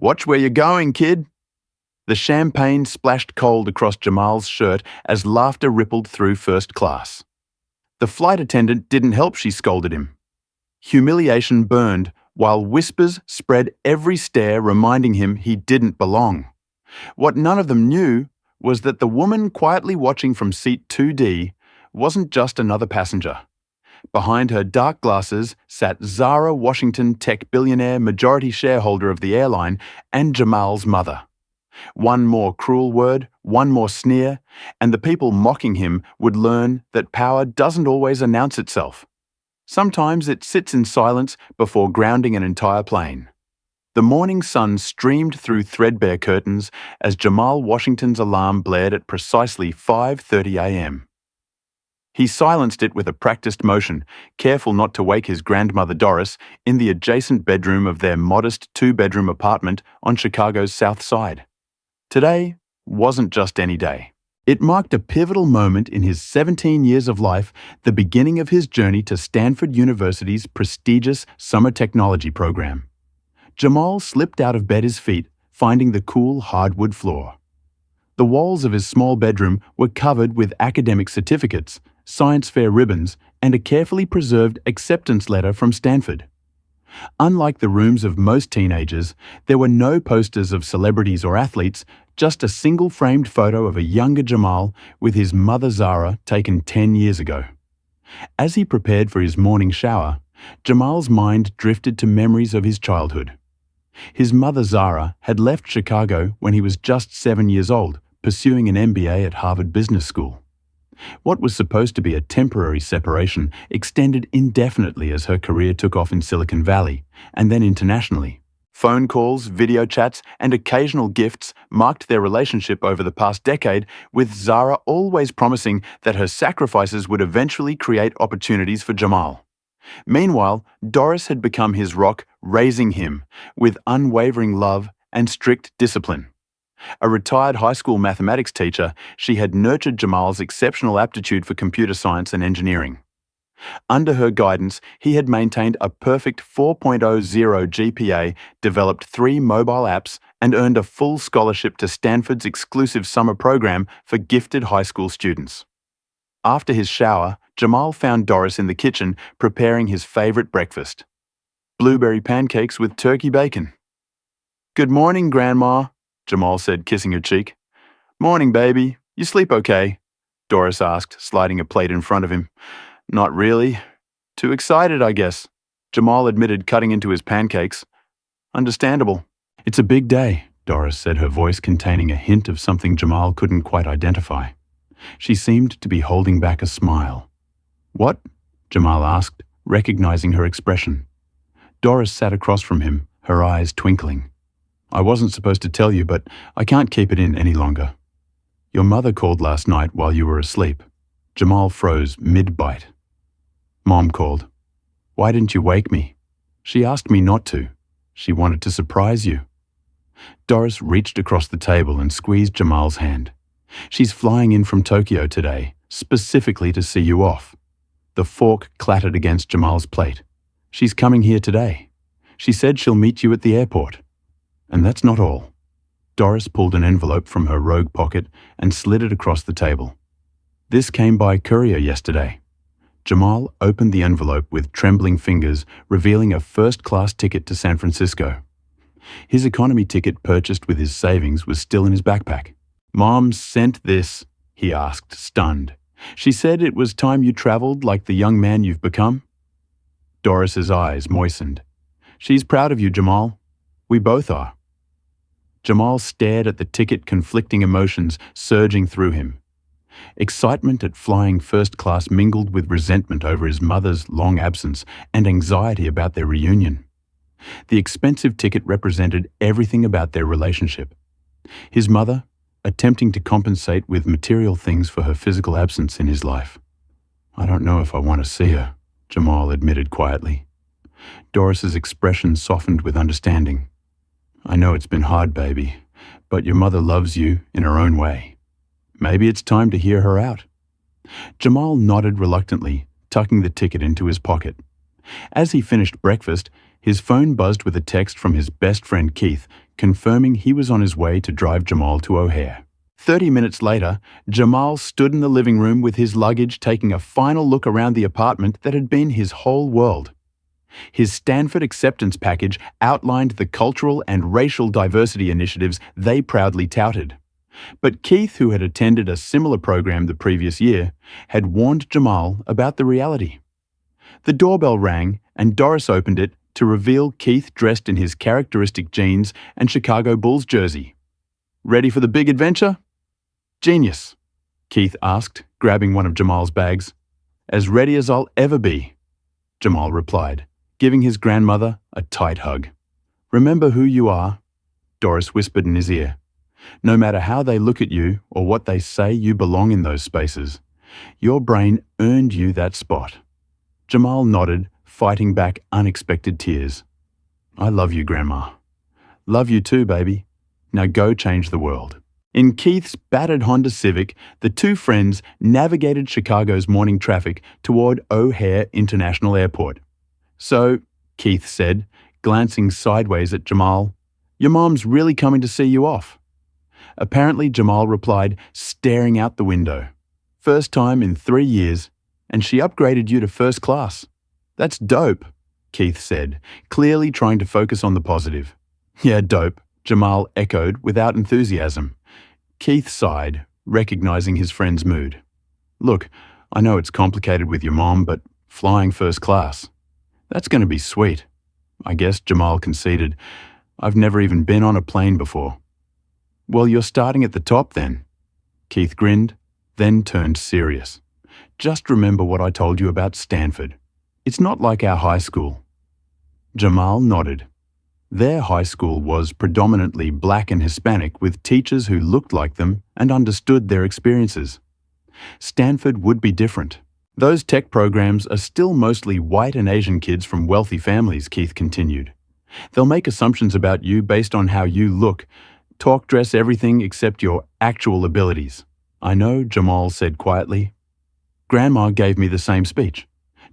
Watch where you're going, kid. The champagne splashed cold across Jamal's shirt as laughter rippled through first class. The flight attendant didn't help, she scolded him. Humiliation burned, while whispers spread every stair, reminding him he didn't belong. What none of them knew was that the woman quietly watching from seat 2D wasn't just another passenger. Behind her dark glasses sat Zara Washington, tech billionaire, majority shareholder of the airline, and Jamal's mother. One more cruel word, one more sneer, and the people mocking him would learn that power doesn't always announce itself. Sometimes it sits in silence before grounding an entire plane. The morning sun streamed through threadbare curtains as Jamal Washington's alarm blared at precisely 5:30 a.m. He silenced it with a practiced motion, careful not to wake his grandmother Doris in the adjacent bedroom of their modest two-bedroom apartment on Chicago's South Side. Today wasn't just any day. It marked a pivotal moment in his 17 years of life, the beginning of his journey to Stanford University's prestigious summer technology program. Jamal slipped out of bed, his feet finding the cool hardwood floor. The walls of his small bedroom were covered with academic certificates, science fair ribbons, and a carefully preserved acceptance letter from Stanford. Unlike the rooms of most teenagers, there were no posters of celebrities or athletes, just a single framed photo of a younger Jamal with his mother Zara taken 10 years ago. As he prepared for his morning shower, Jamal's mind drifted to memories of his childhood. His mother Zara had left Chicago when he was just 7 years old, pursuing an MBA at Harvard Business School. What was supposed to be a temporary separation extended indefinitely as her career took off in Silicon Valley, and then internationally. Phone calls, video chats, and occasional gifts marked their relationship over the past decade, with Zara always promising that her sacrifices would eventually create opportunities for Jamal. Meanwhile, Doris had become his rock, raising him with unwavering love and strict discipline. A retired high school mathematics teacher, she had nurtured Jamal's exceptional aptitude for computer science and engineering. Under her guidance, he had maintained a perfect 4.00 GPA, developed 3 mobile apps, and earned a full scholarship to Stanford's exclusive summer program for gifted high school students. After his shower, Jamal found Doris in the kitchen preparing his favorite breakfast: blueberry pancakes with turkey bacon. "Good morning, Grandma," Jamal said, kissing her cheek. "Morning, baby. You sleep okay?" Doris asked, sliding a plate in front of him. "Not really. Too excited, I guess," Jamal admitted, cutting into his pancakes. "Understandable." "It's a big day," Doris said, her voice containing a hint of something Jamal couldn't quite identify. She seemed to be holding back a smile. "What?" Jamal asked, recognizing her expression. Doris sat across from him, her eyes twinkling. "I wasn't supposed to tell you, but I can't keep it in any longer. Your mother called last night while you were asleep." Jamal froze mid-bite. "Mom called. Why didn't you wake me? She asked me not to. She wanted to surprise you." Doris reached across the table and squeezed Jamal's hand. "She's flying in from Tokyo today, specifically to see you off." The fork clattered against Jamal's plate. "She's coming here today. She said she'll meet you at the airport. And that's not all." Doris pulled an envelope from her rogue pocket and slid it across the table. "This came by courier yesterday." Jamal opened the envelope with trembling fingers, revealing a first-class ticket to San Francisco. His economy ticket purchased with his savings was still in his backpack. "Mom sent this?" he asked, stunned. "She said it was time you traveled like the young man you've become?" Doris's eyes moistened. "She's proud of you, Jamal. We both are." Jamal stared at the ticket, conflicting emotions surging through him. Excitement at flying first class mingled with resentment over his mother's long absence and anxiety about their reunion. The expensive ticket represented everything about their relationship. His mother, attempting to compensate with material things for her physical absence in his life. "I don't know if I want to see her," Jamal admitted quietly. Doris's expression softened with understanding. "I know it's been hard, baby, but your mother loves you in her own way. Maybe it's time to hear her out." Jamal nodded reluctantly, tucking the ticket into his pocket. As he finished breakfast, his phone buzzed with a text from his best friend Keith, confirming he was on his way to drive Jamal to O'Hare. 30 minutes later, Jamal stood in the living room with his luggage, taking a final look around the apartment that had been his whole world. His Stanford acceptance package outlined the cultural and racial diversity initiatives they proudly touted. But Keith, who had attended a similar program the previous year, had warned Jamal about the reality. The doorbell rang, and Doris opened it to reveal Keith dressed in his characteristic jeans and Chicago Bulls jersey. "Ready for the big adventure?" "Genius," Keith asked, grabbing one of Jamal's bags. "As ready as I'll ever be," Jamal replied, giving his grandmother a tight hug. "Remember who you are," Doris whispered in his ear. "No matter how they look at you or what they say, you belong in those spaces. Your brain earned you that spot." Jamal nodded, fighting back unexpected tears. "I love you, Grandma." "Love you too, baby. Now go change the world." In Keith's battered Honda Civic, the two friends navigated Chicago's morning traffic toward O'Hare International Airport. "So," Keith said, glancing sideways at Jamal, "your mom's really coming to see you off." Apparently, Jamal replied, staring out the window. "First time in 3 years, and she upgraded you to first class." "That's dope," Keith said, clearly trying to focus on the positive. "Yeah, dope," Jamal echoed without enthusiasm. Keith sighed, recognizing his friend's mood. "Look, I know it's complicated with your mom, but flying first class, that's going to be sweet." "I guess," Jamal conceded. "I've never even been on a plane before." "Well, you're starting at the top then." Keith grinned, then turned serious. "Just remember what I told you about Stanford. It's not like our high school." Jamal nodded. Their high school was predominantly black and Hispanic, with teachers who looked like them and understood their experiences. Stanford would be different. "Those tech programs are still mostly white and Asian kids from wealthy families," Keith continued. "They'll make assumptions about you based on how you look, talk, dress, everything except your actual abilities." "I know," Jamal said quietly. "Grandma gave me the same speech.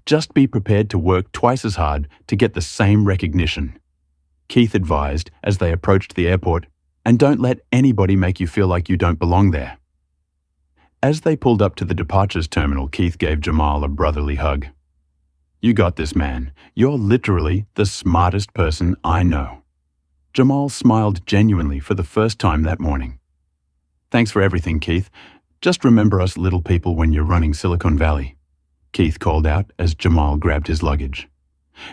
Just be prepared to work twice as hard to get the same recognition," Keith advised as they approached the airport, "and don't let anybody make you feel like you don't belong there." As they pulled up to the departures terminal, Keith gave Jamal a brotherly hug. "You got this, man. You're literally the smartest person I know." Jamal smiled genuinely for the first time that morning. "Thanks for everything, Keith. Just remember us little people when you're running Silicon Valley," Keith called out as Jamal grabbed his luggage.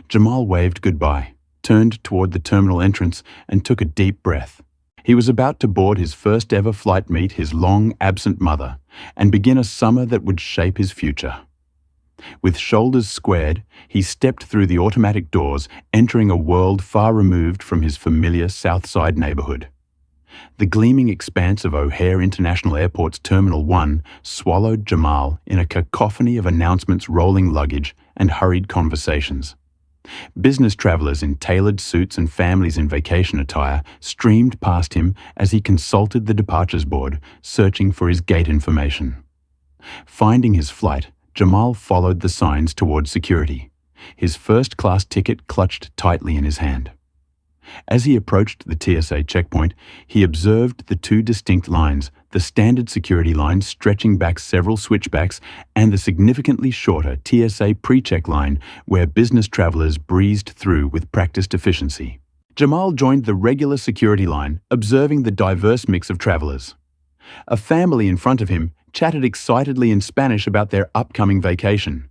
Jamal waved goodbye, turned toward the terminal entrance, and took a deep breath. He was about to board his first ever flight, meet his long-absent mother, and begin a summer that would shape his future. With shoulders squared, he stepped through the automatic doors, entering a world far removed from his familiar South Side neighborhood. The gleaming expanse of O'Hare International Airport's Terminal 1 swallowed Jamal in a cacophony of announcements, rolling luggage, and hurried conversations. Business travelers in tailored suits and families in vacation attire streamed past him as he consulted the departures board, searching for his gate information. Finding his flight, Jamal followed the signs towards security, his first-class ticket clutched tightly in his hand. As he approached the TSA checkpoint, he observed the two distinct lines, the standard security line stretching back several switchbacks and the significantly shorter TSA pre-check line where business travelers breezed through with practiced efficiency. Jamal joined the regular security line, observing the diverse mix of travelers. A family in front of him chatted excitedly in Spanish about their upcoming vacation.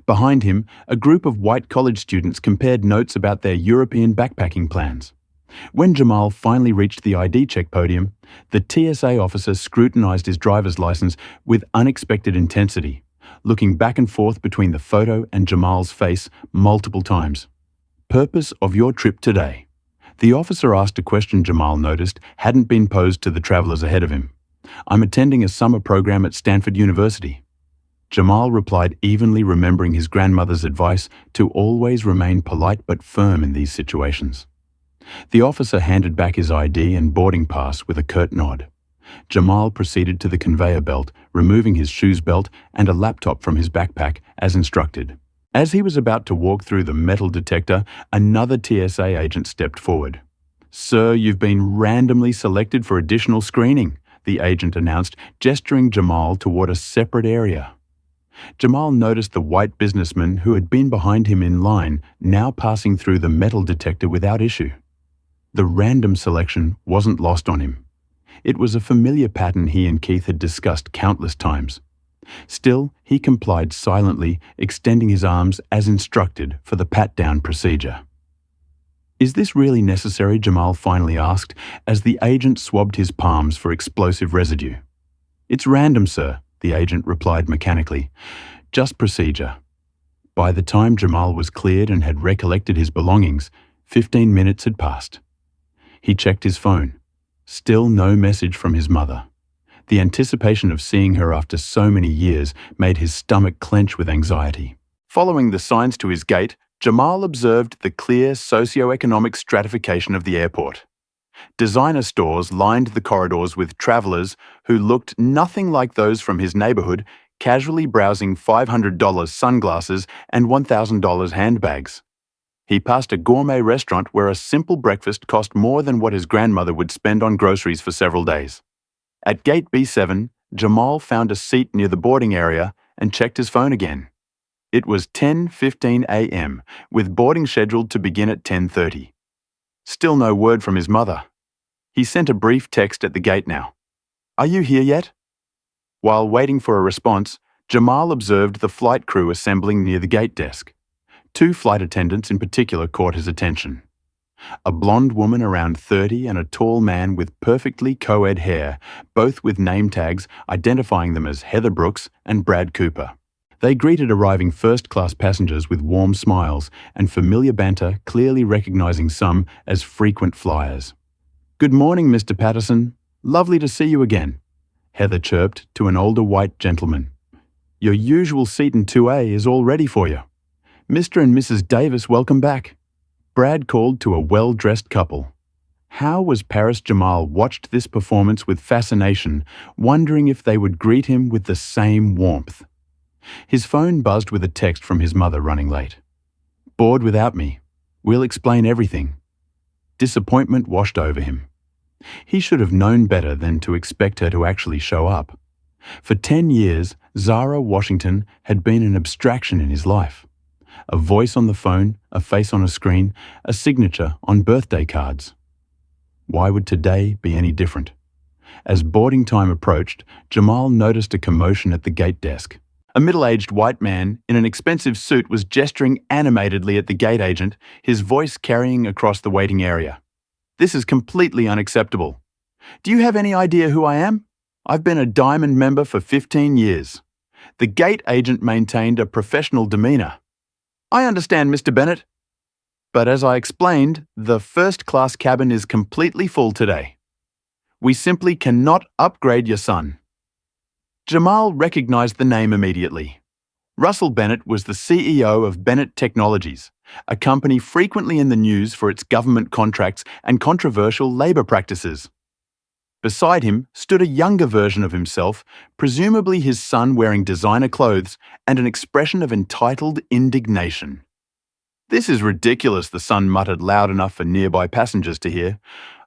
Behind him, a group of white college students compared notes about their European backpacking plans. When Jamal finally reached the ID check podium, the TSA officer scrutinized his driver's license with unexpected intensity, looking back and forth between the photo and Jamal's face multiple times. "Purpose of your trip today?" The officer asked a question Jamal noticed hadn't been posed to the travelers ahead of him. "I'm attending a summer program at Stanford University." Jamal replied, evenly remembering his grandmother's advice to always remain polite but firm in these situations. The officer handed back his ID and boarding pass with a curt nod. Jamal proceeded to the conveyor belt, removing his shoes belt and a laptop from his backpack as instructed. As he was about to walk through the metal detector, another TSA agent stepped forward. Sir, you've been randomly selected for additional screening, the agent announced, gesturing Jamal toward a separate area. Jamal noticed the white businessman who had been behind him in line now passing through the metal detector without issue. The random selection wasn't lost on him. It was a familiar pattern he and Keith had discussed countless times. Still, he complied silently, extending his arms as instructed for the pat-down procedure. "Is this really necessary?" Jamal finally asked, as the agent swabbed his palms for explosive residue. "It's random, sir," the agent replied mechanically. "Just procedure." By the time Jamal was cleared and had recollected his belongings, 15 minutes had passed. He checked his phone. Still no message from his mother. The anticipation of seeing her after so many years made his stomach clench with anxiety. Following the signs to his gate, Jamal observed the clear socio-economic stratification of the airport. Designer stores lined the corridors with travelers who looked nothing like those from his neighborhood, casually browsing $500 sunglasses and $1,000 handbags. He passed a gourmet restaurant where a simple breakfast cost more than what his grandmother would spend on groceries for several days. At gate B7, Jamal found a seat near the boarding area and checked his phone again. It was 10:15 a.m., with boarding scheduled to begin at 10:30. Still no word from his mother. He sent a brief text at the gate now. "Are you here yet?" While waiting for a response, Jamal observed the flight crew assembling near the gate desk. 2 flight attendants in particular caught his attention. A blonde woman around 30 and a tall man with perfectly co-ed hair, both with name tags identifying them as Heather Brooks and Brad Cooper. They greeted arriving first-class passengers with warm smiles and familiar banter, clearly recognizing some as frequent flyers. "Good morning, Mr. Patterson. Lovely to see you again," Heather chirped to an older white gentleman. "Your usual seat in 2A is all ready for you. Mr. and Mrs. Davis, welcome back," Brad called to a well-dressed couple. How was Paris Jamal watched this performance with fascination, wondering if they would greet him with the same warmth. His phone buzzed with a text from his mother running late. "Bored without me. We'll explain everything." Disappointment washed over him. He should have known better than to expect her to actually show up. For 10 years, Zara Washington had been an abstraction in his life. A voice on the phone, a face on a screen, a signature on birthday cards. Why would today be any different? As boarding time approached, Jamal noticed a commotion at the gate desk. A middle-aged white man in an expensive suit was gesturing animatedly at the gate agent, his voice carrying across the waiting area. "This is completely unacceptable. Do you have any idea who I am? I've been a Diamond member for 15 years. The gate agent maintained a professional demeanor. "I understand, Mr. Bennett. But as I explained, the first-class cabin is completely full today. We simply cannot upgrade your son." Jamal recognized the name immediately. Russell Bennett was the CEO of Bennett Technologies, a company frequently in the news for its government contracts and controversial labor practices. Beside him stood a younger version of himself, presumably his son wearing designer clothes and an expression of entitled indignation. "This is ridiculous," the son muttered loud enough for nearby passengers to hear.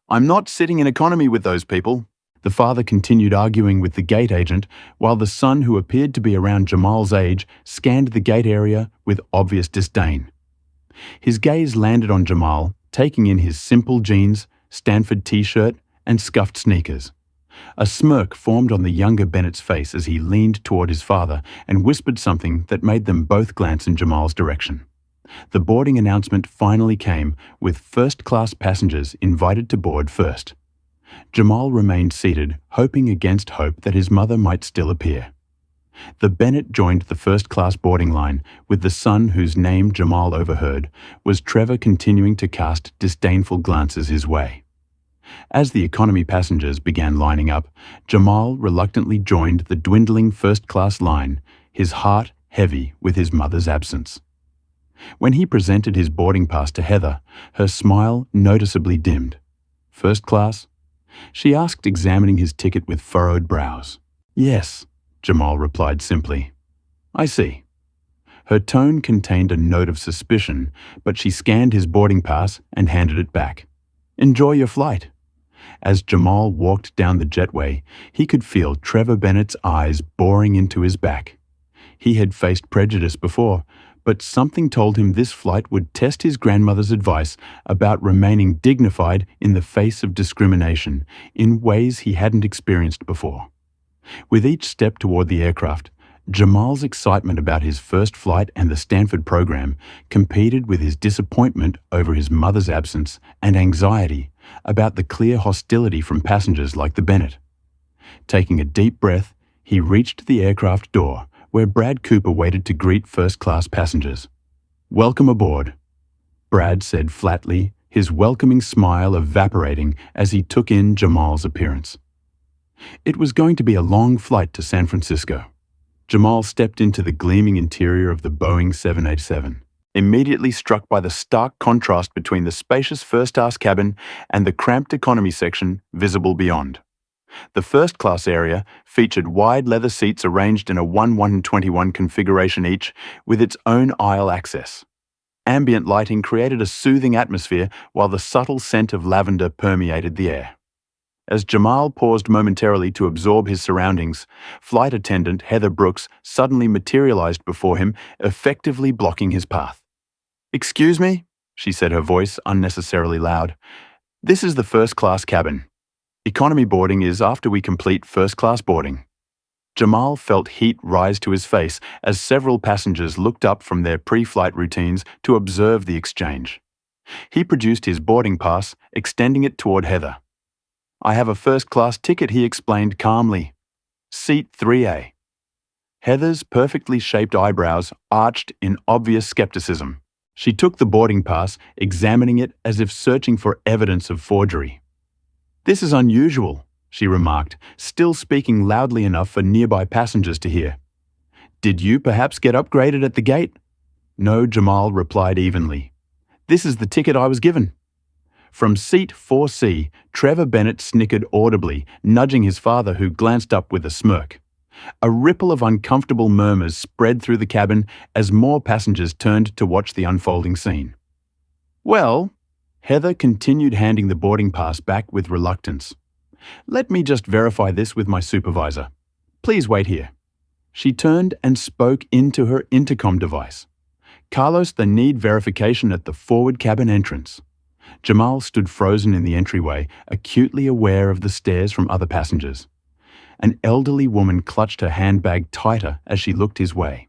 "I'm not sitting in economy with those people." The father continued arguing with the gate agent, while the son, who appeared to be around Jamal's age, scanned the gate area with obvious disdain. His gaze landed on Jamal, taking in his simple jeans, Stanford t-shirt, and scuffed sneakers. A smirk formed on the younger Bennett's face as he leaned toward his father and whispered something that made them both glance in Jamal's direction. The boarding announcement finally came, with first-class passengers invited to board first. Jamal remained seated, hoping against hope that his mother might still appear. The Bennett joined the first-class boarding line, with the son whose name Jamal overheard, was Trevor, continuing to cast disdainful glances his way. As the economy passengers began lining up, Jamal reluctantly joined the dwindling first-class line, his heart heavy with his mother's absence. When he presented his boarding pass to Heather, her smile noticeably dimmed. "First class?" she asked, examining his ticket with furrowed brows. "Yes," Jamal replied simply. "I see." Her tone contained a note of suspicion, but she scanned his boarding pass and handed it back. Enjoy your flight." As Jamal walked down the jetway, he could feel Trevor Bennett's eyes boring into his back. He had faced prejudice before, but something told him this flight would test his grandmother's advice about remaining dignified in the face of discrimination in ways he hadn't experienced before. With each step toward the aircraft, Jamal's excitement about his first flight and the Stanford program competed with his disappointment over his mother's absence and anxiety about the clear hostility from passengers like the Bennett. Taking a deep breath, he reached the aircraft door, where Brad Cooper waited to greet first-class passengers. "Welcome aboard," Brad said flatly, his welcoming smile evaporating as he took in Jamal's appearance. It was going to be a long flight to San Francisco. Jamal stepped into the gleaming interior of the Boeing 787, immediately struck by the stark contrast between the spacious first-class cabin and the cramped economy section visible beyond. The first-class area featured wide leather seats arranged in a 1:121 configuration each, with its own aisle access. Ambient lighting created a soothing atmosphere while the subtle scent of lavender permeated the air. As Jamal paused momentarily to absorb his surroundings, flight attendant Heather Brooks suddenly materialized before him, effectively blocking his path. "Excuse me," she said, her voice unnecessarily loud. "This is the first-class cabin. Economy boarding is after we complete first-class boarding." Jamal felt heat rise to his face as several passengers looked up from their pre-flight routines to observe the exchange. He produced his boarding pass, extending it toward Heather. "I have a first-class ticket," he explained calmly. "Seat 3A." Heather's perfectly shaped eyebrows arched in obvious skepticism. She took the boarding pass, examining it as if searching for evidence of forgery. "This is unusual," she remarked, still speaking loudly enough for nearby passengers to hear. "Did you perhaps get upgraded at the gate?" "No," Jamal replied evenly. "This is the ticket I was given." From seat 4C, Trevor Bennett snickered audibly, nudging his father, who glanced up with a smirk. A ripple of uncomfortable murmurs spread through the cabin as more passengers turned to watch the unfolding scene. "Well," Heather continued, handing the boarding pass back with reluctance. "Let me just verify this with my supervisor. Please wait here." She turned and spoke into her intercom device. "Carlos, they need verification at the forward cabin entrance." Jamal stood frozen in the entryway, acutely aware of the stares from other passengers. An elderly woman clutched her handbag tighter as she looked his way.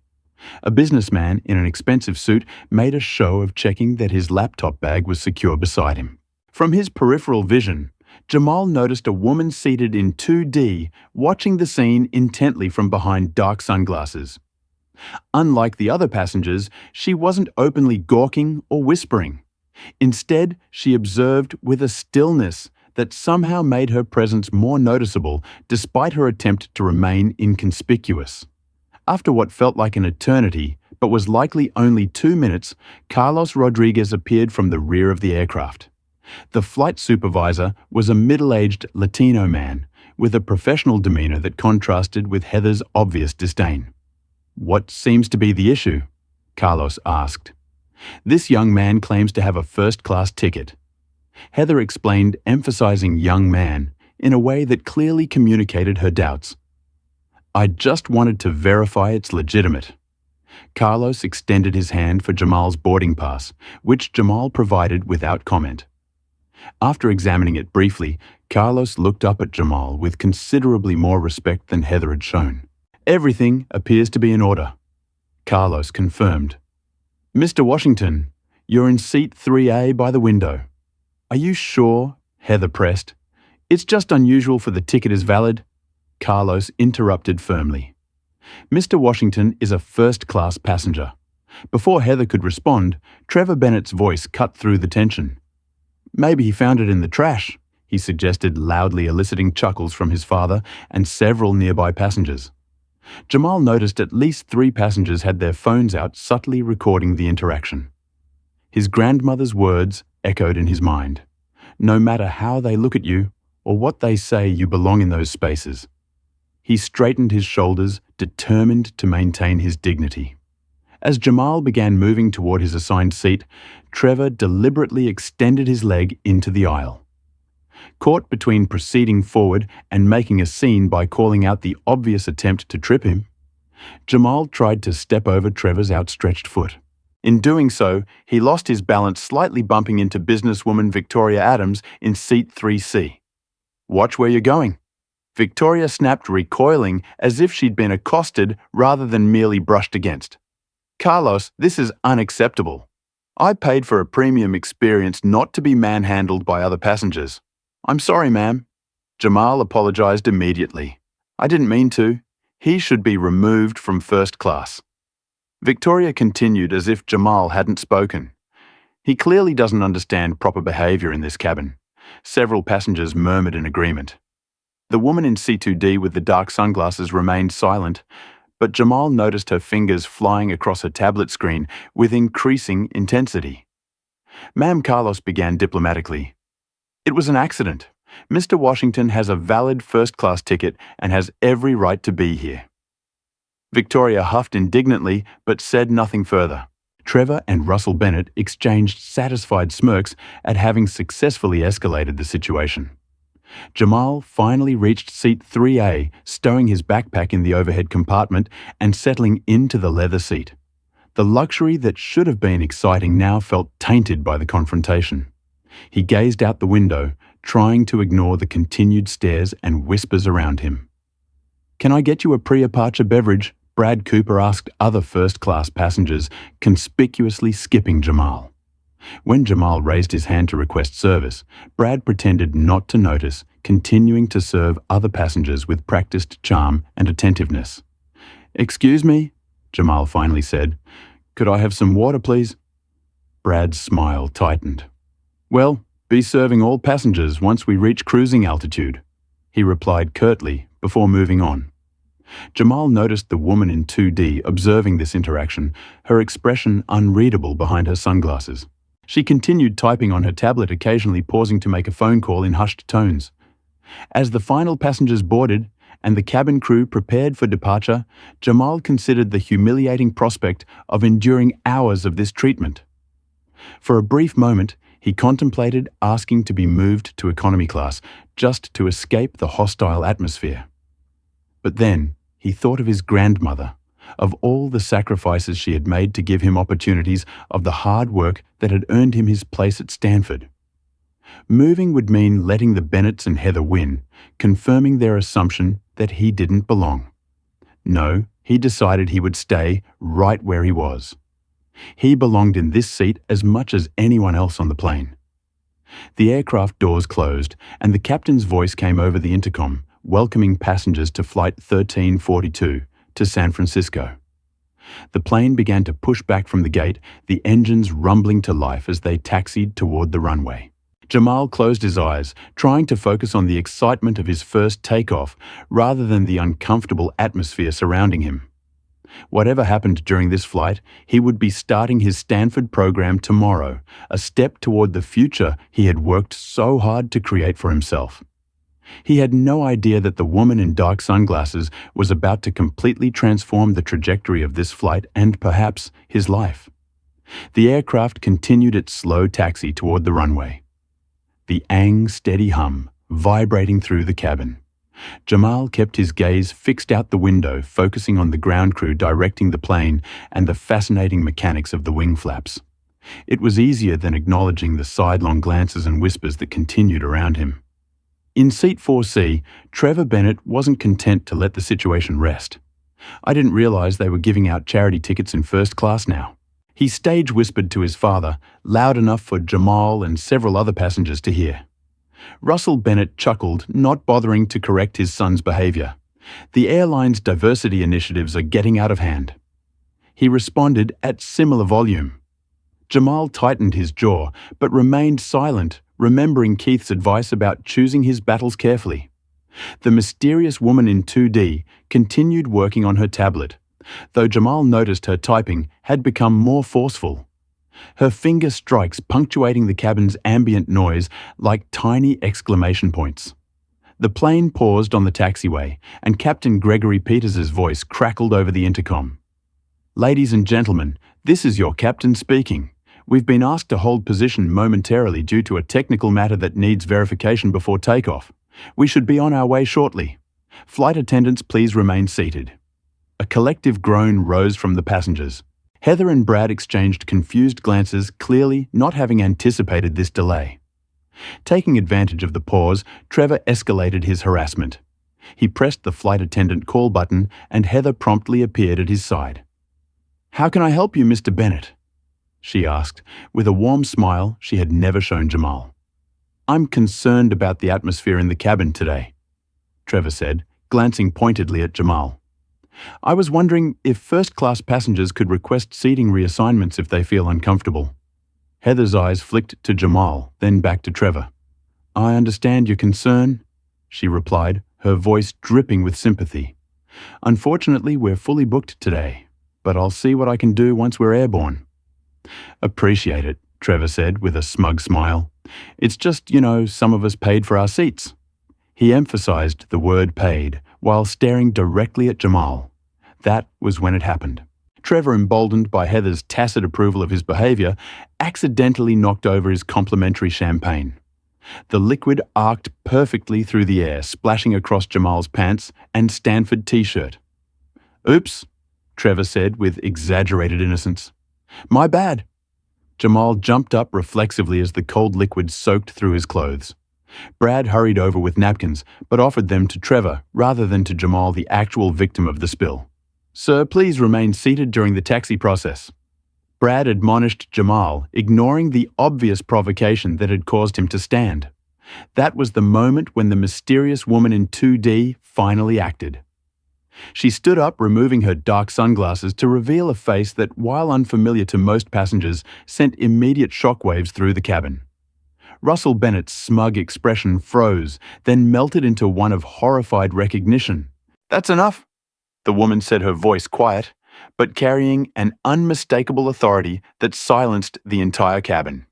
A businessman in an expensive suit made a show of checking that his laptop bag was secure beside him. From his peripheral vision, Jamal noticed a woman seated in 2D, watching the scene intently from behind dark sunglasses. Unlike the other passengers, she wasn't openly gawking or whispering. Instead, she observed with a stillness that somehow made her presence more noticeable despite her attempt to remain inconspicuous. After what felt like an eternity, but was likely only 2 minutes, Carlos Rodriguez appeared from the rear of the aircraft. The flight supervisor was a middle-aged Latino man with a professional demeanor that contrasted with Heather's obvious disdain. "What seems to be the issue?" Carlos asked. "This young man claims to have a first-class ticket." Heather explained, emphasizing "young man" in a way that clearly communicated her doubts. "I just wanted to verify it's legitimate." Carlos extended his hand for Jamal's boarding pass, which Jamal provided without comment. After examining it briefly, Carlos looked up at Jamal with considerably more respect than Heather had shown. "Everything appears to be in order," Carlos confirmed. "Mr. Washington, you're in seat 3A by the window." "Are you sure?" Heather pressed. "It's just unusual for the ticket is valid," Carlos interrupted firmly. "Mr. Washington is a first-class passenger." Before Heather could respond, Trevor Bennett's voice cut through the tension. "Maybe he found it in the trash," he suggested, loudly eliciting chuckles from his father and several nearby passengers. Jamal noticed at least 3 passengers had their phones out, subtly recording the interaction. His grandmother's words echoed in his mind. "No matter how they look at you, or what they say, you belong in those spaces." He straightened his shoulders, determined to maintain his dignity. As Jamal began moving toward his assigned seat, Trevor deliberately extended his leg into the aisle. Caught between proceeding forward and making a scene by calling out the obvious attempt to trip him, Jamal tried to step over Trevor's outstretched foot. In doing so, he lost his balance, slightly bumping into businesswoman Victoria Adams in seat 3C. "Watch where you're going." Victoria snapped, recoiling as if she'd been accosted rather than merely brushed against. "Carlos, this is unacceptable. I paid for a premium experience not to be manhandled by other passengers." "I'm sorry, ma'am." Jamal apologized immediately. "I didn't mean to. He should be removed from first class." Victoria continued as if Jamal hadn't spoken. "He clearly doesn't understand proper behavior in this cabin." Several passengers murmured in agreement. The woman in C2D with the dark sunglasses remained silent, but Jamal noticed her fingers flying across her tablet screen with increasing intensity. "Ma'am," Carlos began diplomatically. "It was an accident. Mr. Washington has a valid first-class ticket and has every right to be here." Victoria huffed indignantly but said nothing further. Trevor and Russell Bennett exchanged satisfied smirks at having successfully escalated the situation. Jamal finally reached seat 3A, stowing his backpack in the overhead compartment and settling into the leather seat. The luxury that should have been exciting now felt tainted by the confrontation. He gazed out the window, trying to ignore the continued stares and whispers around him. "Can I get you a pre-departure beverage?" Brad Cooper asked other first-class passengers, conspicuously skipping Jamal. When Jamal raised his hand to request service, Brad pretended not to notice, continuing to serve other passengers with practiced charm and attentiveness. "Excuse me," Jamal finally said. "Could I have some water, please?" Brad's smile tightened. "Well, be serving all passengers once we reach cruising altitude," he replied curtly before moving on. Jamal noticed the woman in 2D observing this interaction, her expression unreadable behind her sunglasses. She continued typing on her tablet, occasionally pausing to make a phone call in hushed tones. As the final passengers boarded and the cabin crew prepared for departure, Jamal considered the humiliating prospect of enduring hours of this treatment. For a brief moment, he contemplated asking to be moved to economy class just to escape the hostile atmosphere. But then, he thought of his grandmother, of all the sacrifices she had made to give him opportunities, of the hard work that had earned him his place at Stanford. Moving would mean letting the Bennetts and Heather win, confirming their assumption that he didn't belong. No, he decided he would stay right where he was. He belonged in this seat as much as anyone else on the plane. The aircraft doors closed, and the captain's voice came over the intercom, welcoming passengers to Flight 1342 to San Francisco. The plane began to push back from the gate, the engines rumbling to life as they taxied toward the runway. Jamal closed his eyes, trying to focus on the excitement of his first takeoff rather than the uncomfortable atmosphere surrounding him. Whatever happened during this flight, he would be starting his Stanford program tomorrow, a step toward the future he had worked so hard to create for himself. He had no idea that the woman in dark sunglasses was about to completely transform the trajectory of this flight and perhaps his life. The aircraft continued its slow taxi toward the runway. The steady hum vibrating through the cabin. Jamal kept his gaze fixed out the window, focusing on the ground crew directing the plane and the fascinating mechanics of the wing flaps. It was easier than acknowledging the sidelong glances and whispers that continued around him. In seat 4C, Trevor Bennett wasn't content to let the situation rest. "I didn't realize they were giving out charity tickets in first class now." He stage whispered to his father, loud enough for Jamal and several other passengers to hear. Russell Bennett chuckled, not bothering to correct his son's behavior. "The airline's diversity initiatives are getting out of hand." He responded at similar volume. Jamal tightened his jaw, but remained silent, remembering Keith's advice about choosing his battles carefully. The mysterious woman in 2D continued working on her tablet, though Jamal noticed her typing had become more forceful. Her finger strikes punctuating the cabin's ambient noise like tiny exclamation points. The plane paused on the taxiway, and Captain Gregory Peters's voice crackled over the intercom. Ladies and gentlemen, this is your captain speaking. We've been asked to hold position momentarily due to a technical matter that needs verification before takeoff. We should be on our way shortly. Flight attendants, please remain seated. A collective groan rose from the passengers. Heather and Brad exchanged confused glances, clearly not having anticipated this delay. Taking advantage of the pause, Trevor escalated his harassment. He pressed the flight attendant call button and Heather promptly appeared at his side. "How can I help you, Mr. Bennett?" she asked, with a warm smile she had never shown Jamal. "I'm concerned about the atmosphere in the cabin today," Trevor said, glancing pointedly at Jamal. "I was wondering if first-class passengers could request seating reassignments if they feel uncomfortable." Heather's eyes flicked to Jamal, then back to Trevor. "I understand your concern," she replied, her voice dripping with sympathy. "Unfortunately, we're fully booked today, but I'll see what I can do once we're airborne." "Appreciate it," Trevor said with a smug smile. "It's just, some of us paid for our seats." He emphasized the word paid while staring directly at Jamal. That was when it happened. Trevor, emboldened by Heather's tacit approval of his behavior, accidentally knocked over his complimentary champagne. The liquid arced perfectly through the air, splashing across Jamal's pants and Stanford t-shirt. "Oops," Trevor said with exaggerated innocence. "My bad." Jamal jumped up reflexively as the cold liquid soaked through his clothes. Brad hurried over with napkins, but offered them to Trevor rather than to Jamal, the actual victim of the spill. "Sir, please remain seated during the taxi process." Brad admonished Jamal, ignoring the obvious provocation that had caused him to stand. That was the moment when the mysterious woman in 2D finally acted. She stood up, removing her dark sunglasses to reveal a face that, while unfamiliar to most passengers, sent immediate shockwaves through the cabin. Russell Bennett's smug expression froze, then melted into one of horrified recognition. "That's enough," the woman said, her voice quiet, but carrying an unmistakable authority that silenced the entire cabin.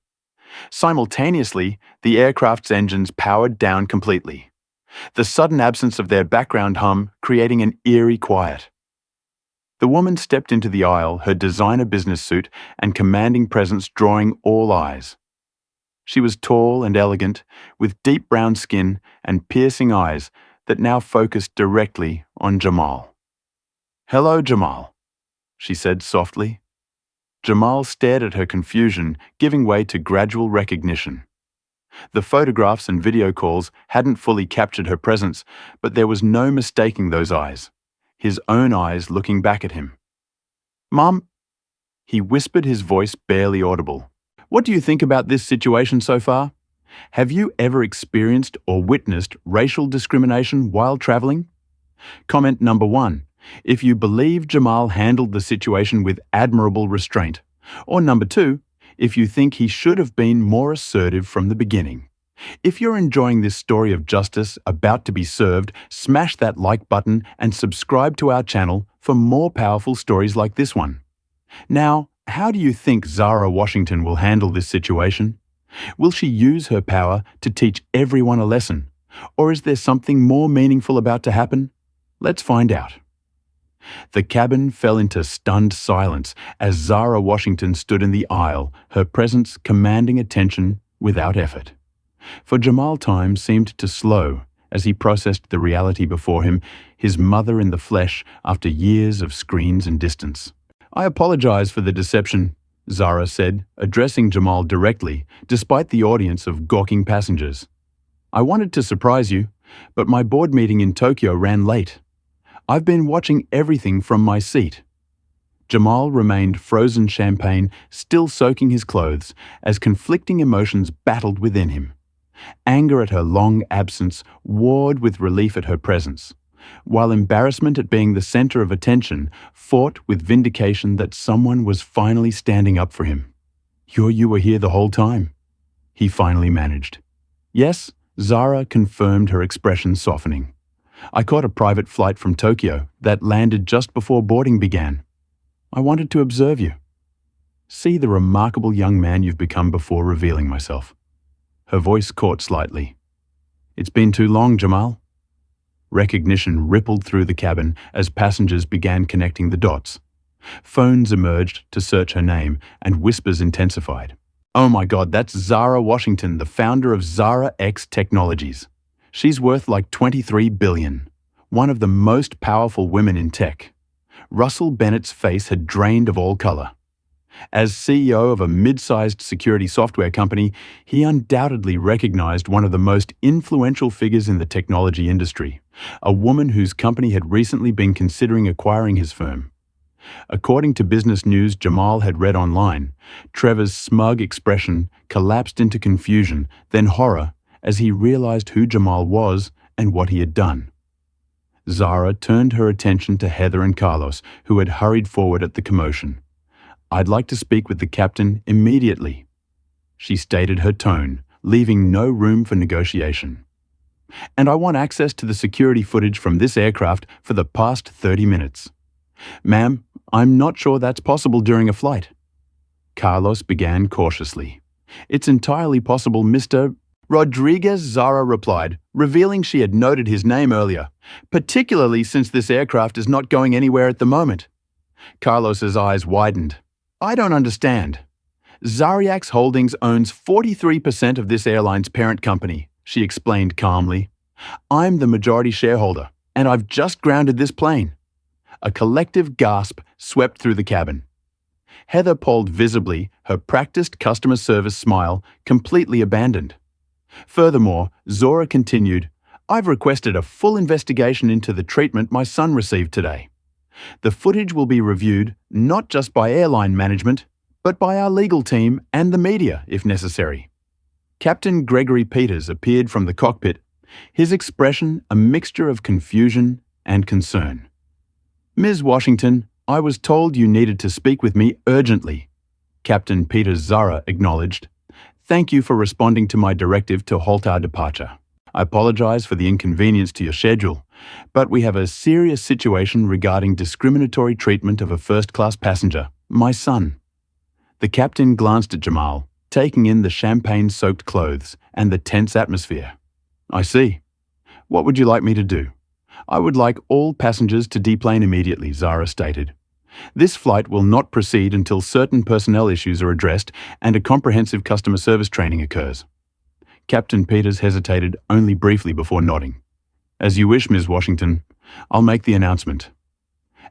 Simultaneously, the aircraft's engines powered down completely, the sudden absence of their background hum creating an eerie quiet. The woman stepped into the aisle, her designer business suit and commanding presence drawing all eyes. She was tall and elegant, with deep brown skin and piercing eyes that now focused directly on Jamal. "Hello, Jamal," she said softly. Jamal stared at her confusion, giving way to gradual recognition. The photographs and video calls hadn't fully captured her presence, but there was no mistaking those eyes, his own eyes looking back at him. "Mom," he whispered, his voice barely audible. "What do you think about this situation so far? Have you ever experienced or witnessed racial discrimination while traveling?" Comment number 1. If you believe Jamal handled the situation with admirable restraint. Or number 2, if you think he should have been more assertive from the beginning. If you're enjoying this story of justice about to be served, smash that like button and subscribe to our channel for more powerful stories like this one. Now, how do you think Zara Washington will handle this situation? Will she use her power to teach everyone a lesson? Or is there something more meaningful about to happen? Let's find out. The cabin fell into stunned silence as Zara Washington stood in the aisle, her presence commanding attention without effort. For Jamal, time seemed to slow as he processed the reality before him, his mother in the flesh after years of screens and distance. "I apologize for the deception," Zara said, addressing Jamal directly, despite the audience of gawking passengers. "I wanted to surprise you, but my board meeting in Tokyo ran late. I've been watching everything from my seat." Jamal remained frozen champagne, still soaking his clothes, as conflicting emotions battled within him. Anger at her long absence warred with relief at her presence, while embarrassment at being the center of attention fought with vindication that someone was finally standing up for him. You were here the whole time," he finally managed. "Yes," Zara confirmed, her expression softening. "I caught a private flight from Tokyo that landed just before boarding began. I wanted to observe you. See the remarkable young man you've become before revealing myself." Her voice caught slightly. "It's been too long, Jamal." Recognition rippled through the cabin as passengers began connecting the dots. Phones emerged to search her name, and whispers intensified. Oh my God, that's Zara Washington, the founder of Zara X Technologies. She's worth like 23 billion. One of the most powerful women in tech. Russell Bennett's face had drained of all color. As CEO of a mid-sized security software company, he undoubtedly recognized one of the most influential figures in the technology industry, a woman whose company had recently been considering acquiring his firm. According to business news Jamal had read online, Trevor's smug expression collapsed into confusion, then horror, as he realized who Jamal was and what he had done. Zara turned her attention to Heather and Carlos, who had hurried forward at the commotion. "I'd like to speak with the captain immediately." She stated her tone, leaving no room for negotiation. "And I want access to the security footage from this aircraft for the past 30 minutes. Ma'am, I'm not sure that's possible during a flight." Carlos began cautiously. "It's entirely possible, Mr. Rodriguez," Zara replied, revealing she had noted his name earlier, "particularly since this aircraft is not going anywhere at the moment." Carlos's eyes widened. "I don't understand." "Zariax Holdings owns 43% of this airline's parent company," she explained calmly. "I'm the majority shareholder, and I've just grounded this plane." A collective gasp swept through the cabin. Heather polled visibly, her practiced customer service smile completely abandoned. Furthermore, Zora continued, "I've requested a full investigation into the treatment my son received today. The footage will be reviewed not just by airline management, but by our legal team and the media, if necessary." Captain Gregory Peters appeared from the cockpit, his expression a mixture of confusion and concern. "Ms. Washington, I was told you needed to speak with me urgently." Captain Peters Zara acknowledged. "Thank you for responding to my directive to halt our departure. I apologize for the inconvenience to your schedule, but we have a serious situation regarding discriminatory treatment of a first-class passenger, my son." The captain glanced at Jamal, taking in the champagne-soaked clothes and the tense atmosphere. "I see. What would you like me to do?" "I would like all passengers to deplane immediately," Zara stated. "This flight will not proceed until certain personnel issues are addressed and a comprehensive customer service training occurs." Captain Peters hesitated only briefly before nodding. "As you wish, Ms. Washington. I'll make the announcement."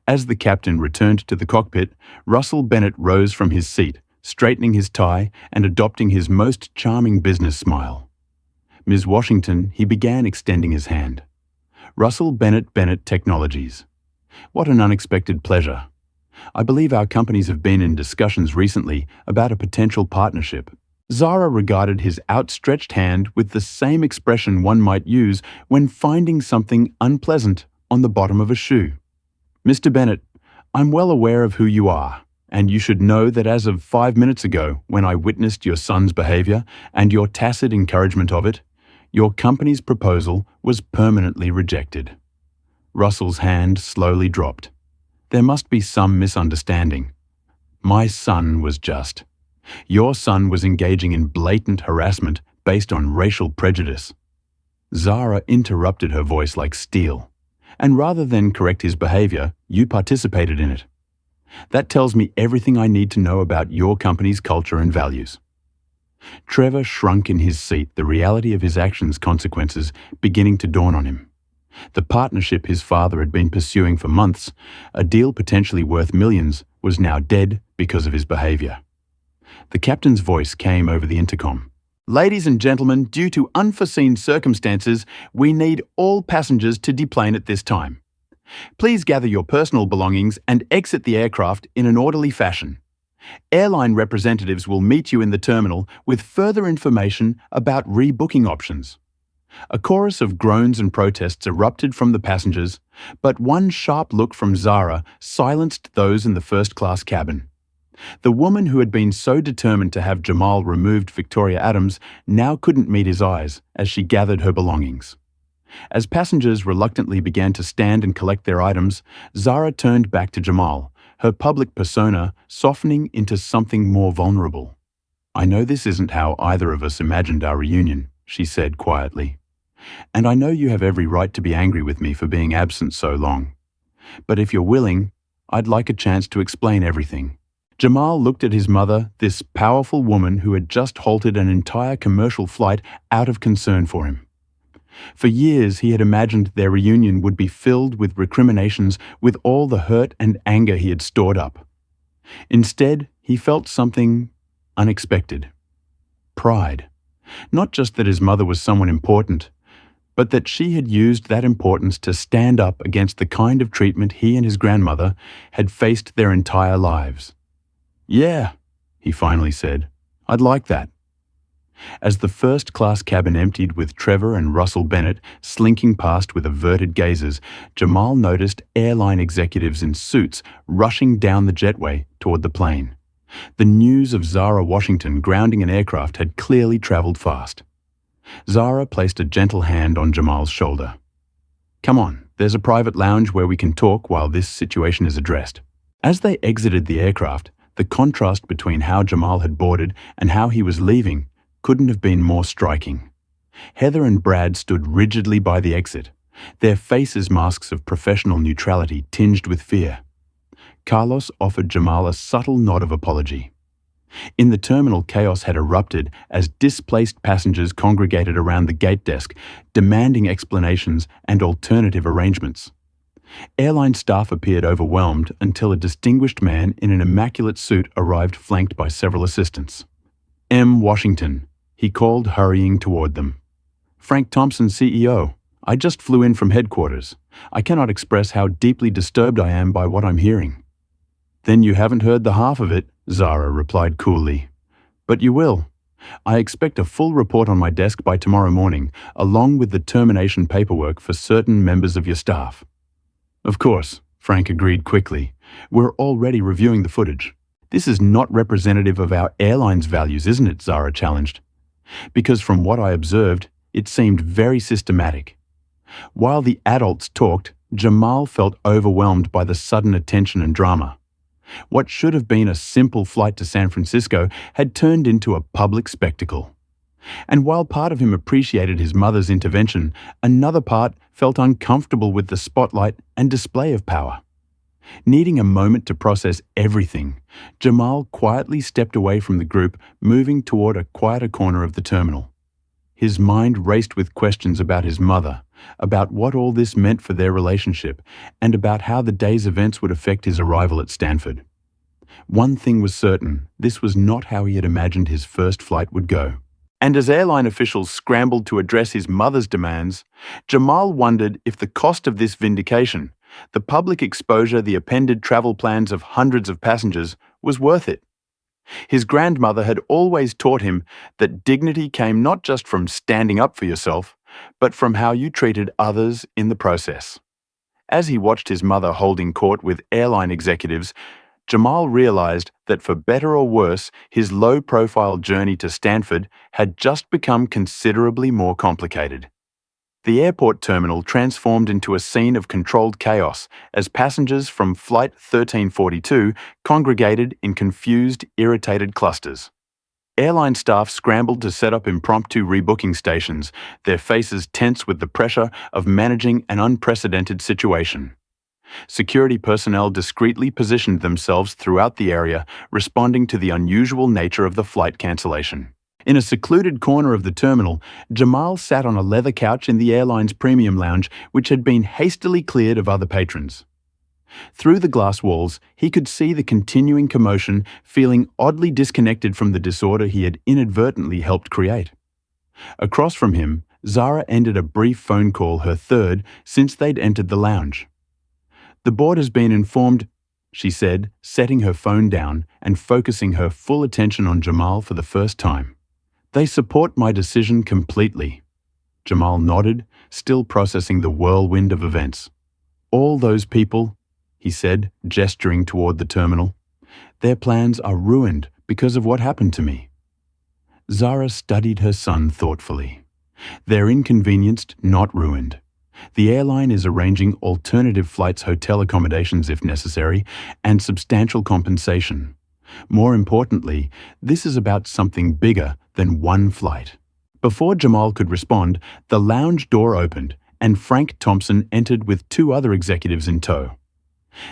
As the captain returned to the cockpit, Russell Bennett rose from his seat, straightening his tie and adopting his most charming business smile. "Ms. Washington," he began, extending his hand. "Russell Bennett Technologies. What an unexpected pleasure. I believe our companies have been in discussions recently about a potential partnership." Zara regarded his outstretched hand with the same expression one might use when finding something unpleasant on the bottom of a shoe. "Mr. Bennett, I'm well aware of who you are, and you should know that as of 5 minutes ago, when I witnessed your son's behavior and your tacit encouragement of it, your company's proposal was permanently rejected." Russell's hand slowly dropped. "There must be some misunderstanding. My son was just. Your son was engaging in blatant harassment based on racial prejudice." Zara interrupted, her voice like steel. "And rather than correct his behavior, you participated in it. That tells me everything I need to know about your company's culture and values." Trevor shrunk in his seat, the reality of his actions' consequences beginning to dawn on him. The partnership his father had been pursuing for months, a deal potentially worth millions, was now dead because of his behavior. The captain's voice came over the intercom. "Ladies and gentlemen, due to unforeseen circumstances, we need all passengers to deplane at this time. Please gather your personal belongings and exit the aircraft in an orderly fashion. Airline representatives will meet you in the terminal with further information about rebooking options." A chorus of groans and protests erupted from the passengers, but one sharp look from Zara silenced those in the first-class cabin. The woman who had been so determined to have Jamal removed, Victoria Adams, now couldn't meet his eyes as she gathered her belongings. As passengers reluctantly began to stand and collect their items, Zara turned back to Jamal, her public persona softening into something more vulnerable. "I know this isn't how either of us imagined our reunion," she said quietly. "And I know you have every right to be angry with me for being absent so long. But if you're willing, I'd like a chance to explain everything." Jamal looked at his mother, this powerful woman who had just halted an entire commercial flight out of concern for him. For years he had imagined their reunion would be filled with recriminations, with all the hurt and anger he had stored up. Instead, he felt something unexpected. Pride. Not just that his mother was someone important, but that she had used that importance to stand up against the kind of treatment he and his grandmother had faced their entire lives. "Yeah," he finally said, "I'd like that." As the first-class cabin emptied with Trevor and Russell Bennett slinking past with averted gazes, Jamal noticed airline executives in suits rushing down the jetway toward the plane. The news of Zara Washington grounding an aircraft had clearly traveled fast. Zara placed a gentle hand on Jamal's shoulder. "Come on, there's a private lounge where we can talk while this situation is addressed." As they exited the aircraft, the contrast between how Jamal had boarded and how he was leaving couldn't have been more striking. Heather and Brad stood rigidly by the exit, their faces masks of professional neutrality tinged with fear. Carlos offered Jamal a subtle nod of apology. In the terminal, chaos had erupted as displaced passengers congregated around the gate desk, demanding explanations and alternative arrangements. Airline staff appeared overwhelmed until a distinguished man in an immaculate suit arrived, flanked by several assistants. "M. Washington," he called, hurrying toward them. "Frank Thompson, CEO. I just flew in from headquarters. I cannot express how deeply disturbed I am by what I'm hearing." "Then you haven't heard the half of it," Zara replied coolly. "But you will. I expect a full report on my desk by tomorrow morning, along with the termination paperwork for certain members of your staff." "Of course," Frank agreed quickly. "We're already reviewing the footage." "This is not representative of our airline's values, isn't it?" Zara challenged. "Because from what I observed, it seemed very systematic." While the adults talked, Jamal felt overwhelmed by the sudden attention and drama. What should have been a simple flight to San Francisco had turned into a public spectacle. And while part of him appreciated his mother's intervention, another part felt uncomfortable with the spotlight and display of power. Needing a moment to process everything, Jamal quietly stepped away from the group, moving toward a quieter corner of the terminal. His mind raced with questions about his mother, about what all this meant for their relationship, and about how the day's events would affect his arrival at Stanford. One thing was certain: this was not how he had imagined his first flight would go. And as airline officials scrambled to address his mother's demands, Jamal wondered if the cost of this vindication, the public exposure, the appended travel plans of hundreds of passengers, was worth it. His grandmother had always taught him that dignity came not just from standing up for yourself, but from how you treated others in the process. As he watched his mother holding court with airline executives, Jamal realized that for better or worse, his low-profile journey to Stanford had just become considerably more complicated. The airport terminal transformed into a scene of controlled chaos as passengers from Flight 1342 congregated in confused, irritated clusters. Airline staff scrambled to set up impromptu rebooking stations, their faces tense with the pressure of managing an unprecedented situation. Security personnel discreetly positioned themselves throughout the area, responding to the unusual nature of the flight cancellation. In a secluded corner of the terminal, Jamal sat on a leather couch in the airline's premium lounge, which had been hastily cleared of other patrons. Through the glass walls, he could see the continuing commotion, feeling oddly disconnected from the disorder he had inadvertently helped create. Across from him, Zara ended a brief phone call, her third, since they'd entered the lounge. "The board has been informed," she said, setting her phone down and focusing her full attention on Jamal for the first time. "They support my decision completely." Jamal nodded, still processing the whirlwind of events. "All those people," he said, gesturing toward the terminal, "their plans are ruined because of what happened to me." Zara studied her son thoughtfully. "They're inconvenienced, not ruined. The airline is arranging alternative flights, hotel accommodations if necessary, and substantial compensation. More importantly, this is about something bigger than one flight." Before Jamal could respond, the lounge door opened and Frank Thompson entered with two other executives in tow.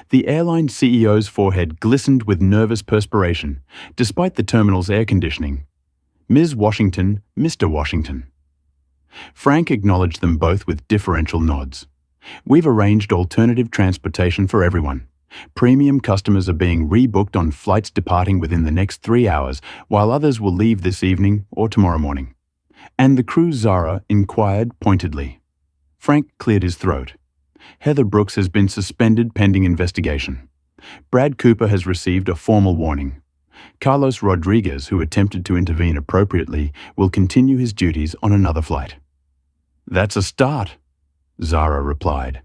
The airline CEO's forehead glistened with nervous perspiration, despite the terminal's air conditioning. Ms. Washington, Mr. Washington. Frank acknowledged them both with differential nods. We've arranged alternative transportation for everyone. Premium customers are being rebooked on flights departing within the next 3 hours, while others will leave this evening or tomorrow morning. And the crew, Zara inquired pointedly. Frank cleared his throat. Heather Brooks has been suspended pending investigation. Brad Cooper has received a formal warning. Carlos Rodriguez, who attempted to intervene appropriately, will continue his duties on another flight. That's a start, Zara replied,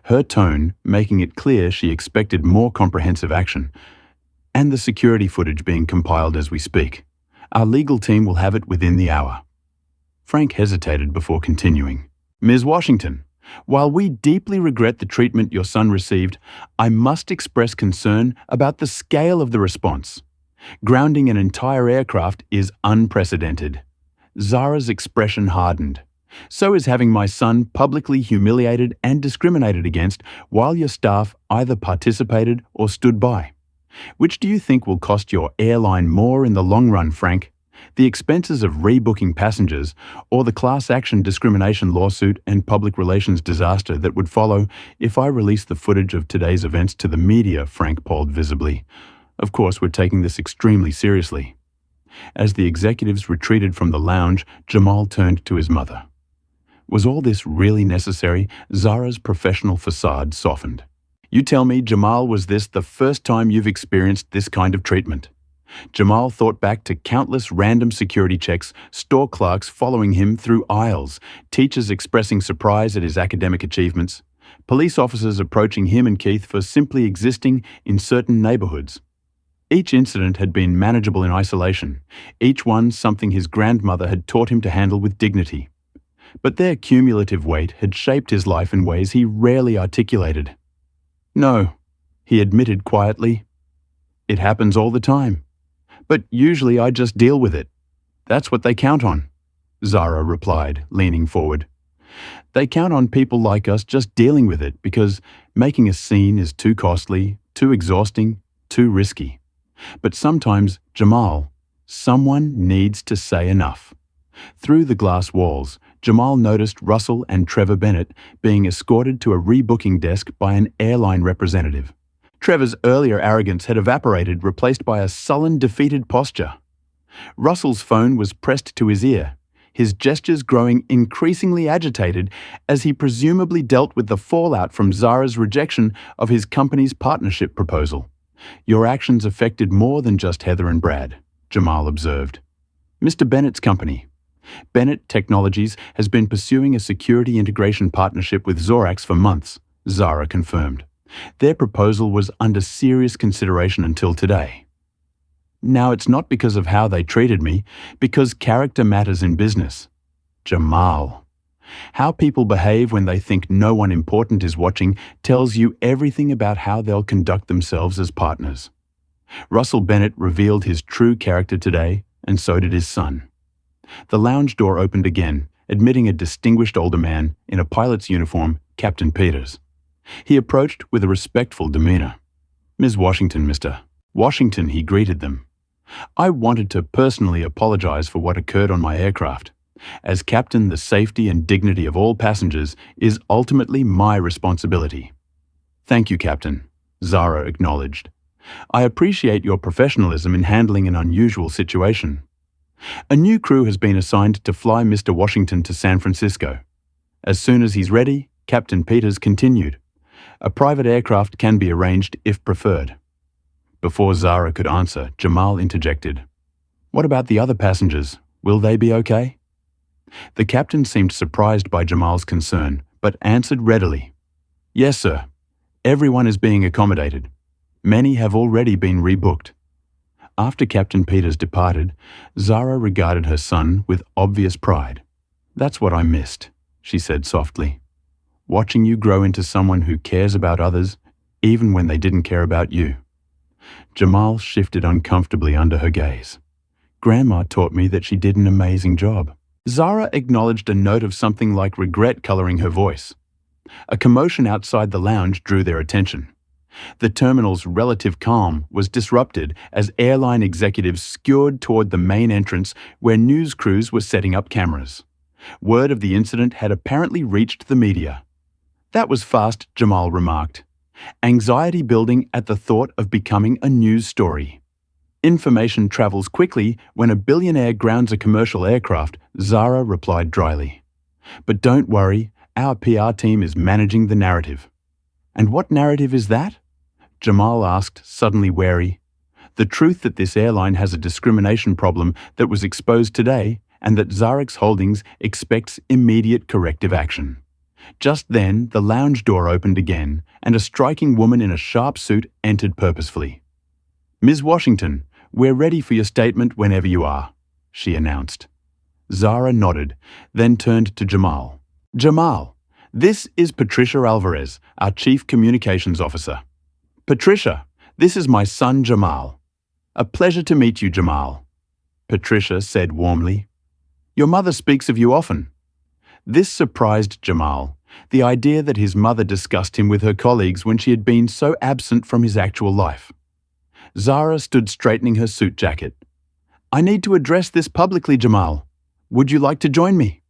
her tone making it clear she expected more comprehensive action. And the security footage being compiled as we speak. Our legal team will have it within the hour. Frank hesitated before continuing. Ms. Washington, while we deeply regret the treatment your son received, I must express concern about the scale of the response. Grounding an entire aircraft is unprecedented. Zara's expression hardened. So is having my son publicly humiliated and discriminated against while your staff either participated or stood by. Which do you think will cost your airline more in the long run, Frank? The expenses of rebooking passengers or the class action discrimination lawsuit and public relations disaster that would follow if I release the footage of today's events to the media, Frank polled visibly. Of course, we're taking this extremely seriously. As the executives retreated from the lounge, Jamal turned to his mother. Was all this really necessary? Zara's professional facade softened. You tell me, Jamal, was this the first time you've experienced this kind of treatment? Jamal thought back to countless random security checks, store clerks following him through aisles, teachers expressing surprise at his academic achievements, police officers approaching him and Keith for simply existing in certain neighborhoods. Each incident had been manageable in isolation, each one something his grandmother had taught him to handle with dignity. But their cumulative weight had shaped his life in ways he rarely articulated. No, he admitted quietly. It happens all the time. But usually I just deal with it. That's what they count on, Zara replied, leaning forward. They count on people like us just dealing with it because making a scene is too costly, too exhausting, too risky. But sometimes, Jamal, someone needs to say enough. Through the glass walls, Jamal noticed Russell and Trevor Bennett being escorted to a rebooking desk by an airline representative. Trevor's earlier arrogance had evaporated, replaced by a sullen, defeated posture. Russell's phone was pressed to his ear, his gestures growing increasingly agitated as he presumably dealt with the fallout from Zara's rejection of his company's partnership proposal. Your actions affected more than just Heather and Brad, Jamal observed. Mr. Bennett's company, Bennett Technologies, has been pursuing a security integration partnership with Zorax for months, Zara confirmed. Their proposal was under serious consideration until today. Now it's not because of how they treated me, because character matters in business. Jamal. How people behave when they think no one important is watching tells you everything about how they'll conduct themselves as partners. Russell Bennett revealed his true character today, and so did his son. The lounge door opened again, admitting a distinguished older man in a pilot's uniform, Captain Peters. He approached with a respectful demeanor. Ms. Washington, Mr. Washington, he greeted them. I wanted to personally apologize for what occurred on my aircraft. As captain, the safety and dignity of all passengers is ultimately my responsibility. Thank you, Captain, Zara acknowledged. I appreciate your professionalism in handling an unusual situation. A new crew has been assigned to fly Mr. Washington to San Francisco. As soon as he's ready, Captain Peters continued. A private aircraft can be arranged if preferred. Before Zara could answer, Jamal interjected. What about the other passengers? Will they be okay? The captain seemed surprised by Jamal's concern, but answered readily. Yes, sir. Everyone is being accommodated. Many have already been rebooked. After Captain Peters departed, Zara regarded her son with obvious pride. That's what I missed, she said softly. Watching you grow into someone who cares about others, even when they didn't care about you. Jamal shifted uncomfortably under her gaze. Grandma taught me that she did an amazing job. Zara acknowledged a note of something like regret coloring her voice. A commotion outside the lounge drew their attention. The terminal's relative calm was disrupted as airline executives scurried toward the main entrance where news crews were setting up cameras. Word of the incident had apparently reached the media. "That was fast," Jamal remarked. Anxiety building at the thought of becoming a news story. "Information travels quickly when a billionaire grounds a commercial aircraft," Zara replied dryly. "But don't worry, our PR team is managing the narrative." "And what narrative is that?" Jamal asked, suddenly wary. "The truth that this airline has a discrimination problem that was exposed today and that Zarex Holdings expects immediate corrective action." Just then, the lounge door opened again, and a striking woman in a sharp suit entered purposefully. "Ms. Washington, we're ready for your statement whenever you are," she announced. Zara nodded, then turned to Jamal. "Jamal, this is Patricia Alvarez, our Chief Communications Officer." "Patricia, this is my son Jamal." "A pleasure to meet you, Jamal," Patricia said warmly. "Your mother speaks of you often." This surprised Jamal, the idea that his mother discussed him with her colleagues when she had been so absent from his actual life. Zara stood straightening her suit jacket. "I need to address this publicly, Jamal. Would you like to join me?"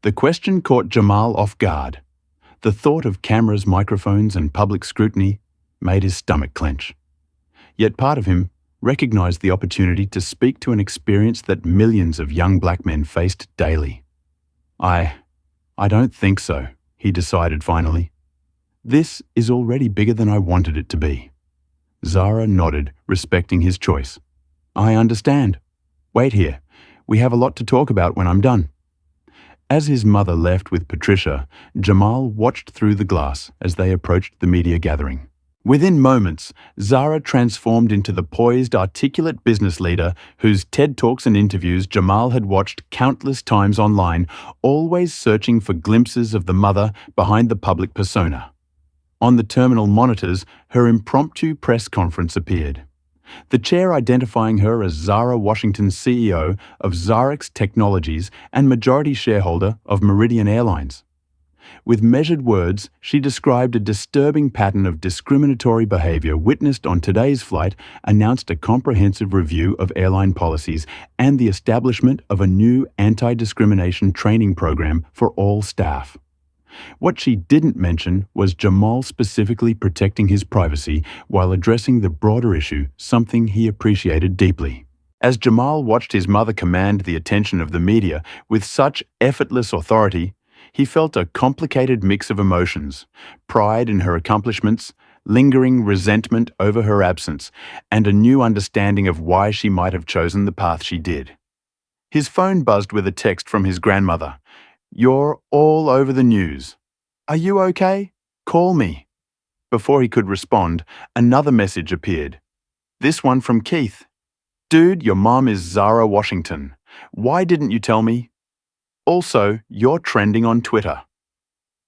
The question caught Jamal off guard. The thought of cameras, microphones, and public scrutiny made his stomach clench. Yet part of him recognized the opportunity to speak to an experience that millions of young black men faced daily. I don't think so," he decided finally. "This is already bigger than I wanted it to be." Zara nodded, respecting his choice. "I understand. Wait here. We have a lot to talk about when I'm done." As his mother left with Patricia, Jamal watched through the glass as they approached the media gathering. Within moments, Zara transformed into the poised, articulate business leader whose TED Talks and interviews Jamal had watched countless times online, always searching for glimpses of the mother behind the public persona. On the terminal monitors, her impromptu press conference appeared. The chair identifying her as Zara Washington, CEO of Zarex Technologies and majority shareholder of Meridian Airlines. With measured words, she described a disturbing pattern of discriminatory behavior witnessed on today's flight, announced a comprehensive review of airline policies, and the establishment of a new anti-discrimination training program for all staff. What she didn't mention was Jamal specifically protecting his privacy while addressing the broader issue, something he appreciated deeply. As Jamal watched his mother command the attention of the media with such effortless authority, he felt a complicated mix of emotions: pride in her accomplishments, lingering resentment over her absence, and a new understanding of why she might have chosen the path she did. His phone buzzed with a text from his grandmother. "You're all over the news. Are you okay? Call me." Before he could respond, another message appeared. This one from Keith. "Dude, your mom is Zara Washington. Why didn't you tell me? Also, you're trending on Twitter."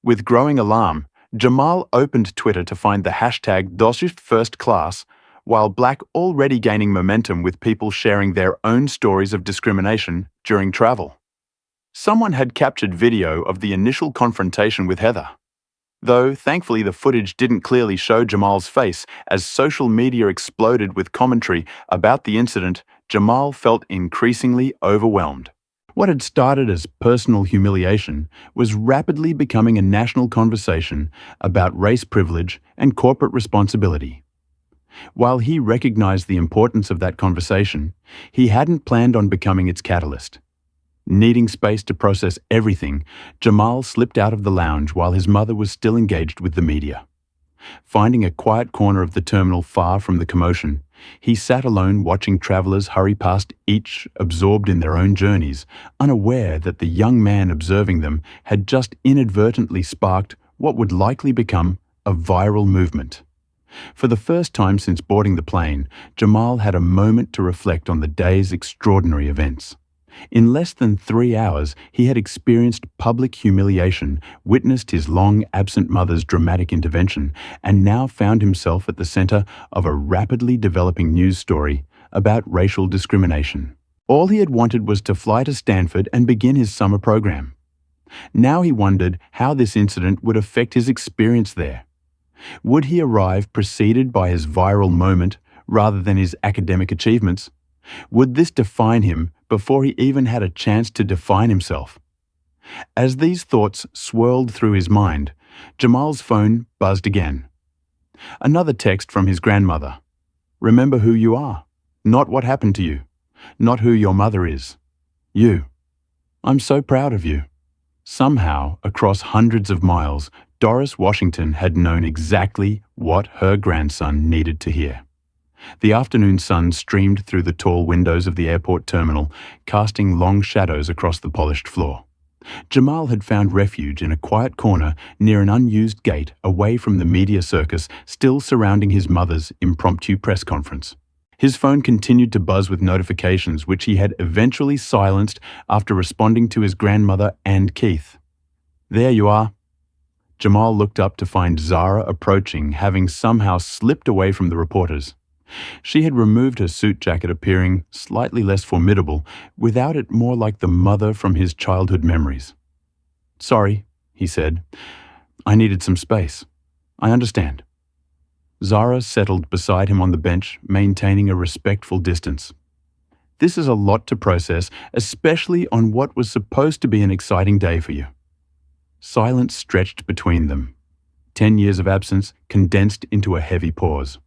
With growing alarm, Jamal opened Twitter to find the hashtag #DoshiftFirstClass, while Black already gaining momentum with people sharing their own stories of discrimination during travel. Someone had captured video of the initial confrontation with Heather. Though, thankfully, the footage didn't clearly show Jamal's face. As social media exploded with commentary about the incident, Jamal felt increasingly overwhelmed. What had started as personal humiliation was rapidly becoming a national conversation about race privilege and corporate responsibility. While he recognized the importance of that conversation, he hadn't planned on becoming its catalyst. Needing space to process everything, Jamal slipped out of the lounge while his mother was still engaged with the media. Finding a quiet corner of the terminal far from the commotion, he sat alone watching travelers hurry past, each absorbed in their own journeys, unaware that the young man observing them had just inadvertently sparked what would likely become a viral movement. For the first time since boarding the plane, Jamal had a moment to reflect on the day's extraordinary events. In less than 3 hours, he had experienced public humiliation, witnessed his long-absent mother's dramatic intervention, and now found himself at the center of a rapidly developing news story about racial discrimination. All he had wanted was to fly to Stanford and begin his summer program. Now he wondered how this incident would affect his experience there. Would he arrive preceded by his viral moment rather than his academic achievements? Would this define him before he even had a chance to define himself? As these thoughts swirled through his mind, Jamal's phone buzzed again. Another text from his grandmother. Remember who you are, not what happened to you, not who your mother is. You. I'm so proud of you. Somehow, across hundreds of miles, Doris Washington had known exactly what her grandson needed to hear. The afternoon sun streamed through the tall windows of the airport terminal, casting long shadows across the polished floor. Jamal had found refuge in a quiet corner near an unused gate away from the media circus still surrounding his mother's impromptu press conference. His phone continued to buzz with notifications which he had eventually silenced after responding to his grandmother and Keith. There you are. Jamal looked up to find Zara approaching, having somehow slipped away from the reporters. She had removed her suit jacket, appearing slightly less formidable, without it more like the mother from his childhood memories. Sorry, he said. I needed some space. I understand. Zara settled beside him on the bench, maintaining a respectful distance. This is a lot to process, especially on what was supposed to be an exciting day for you. Silence stretched between them. 10 years of absence condensed into a heavy pause.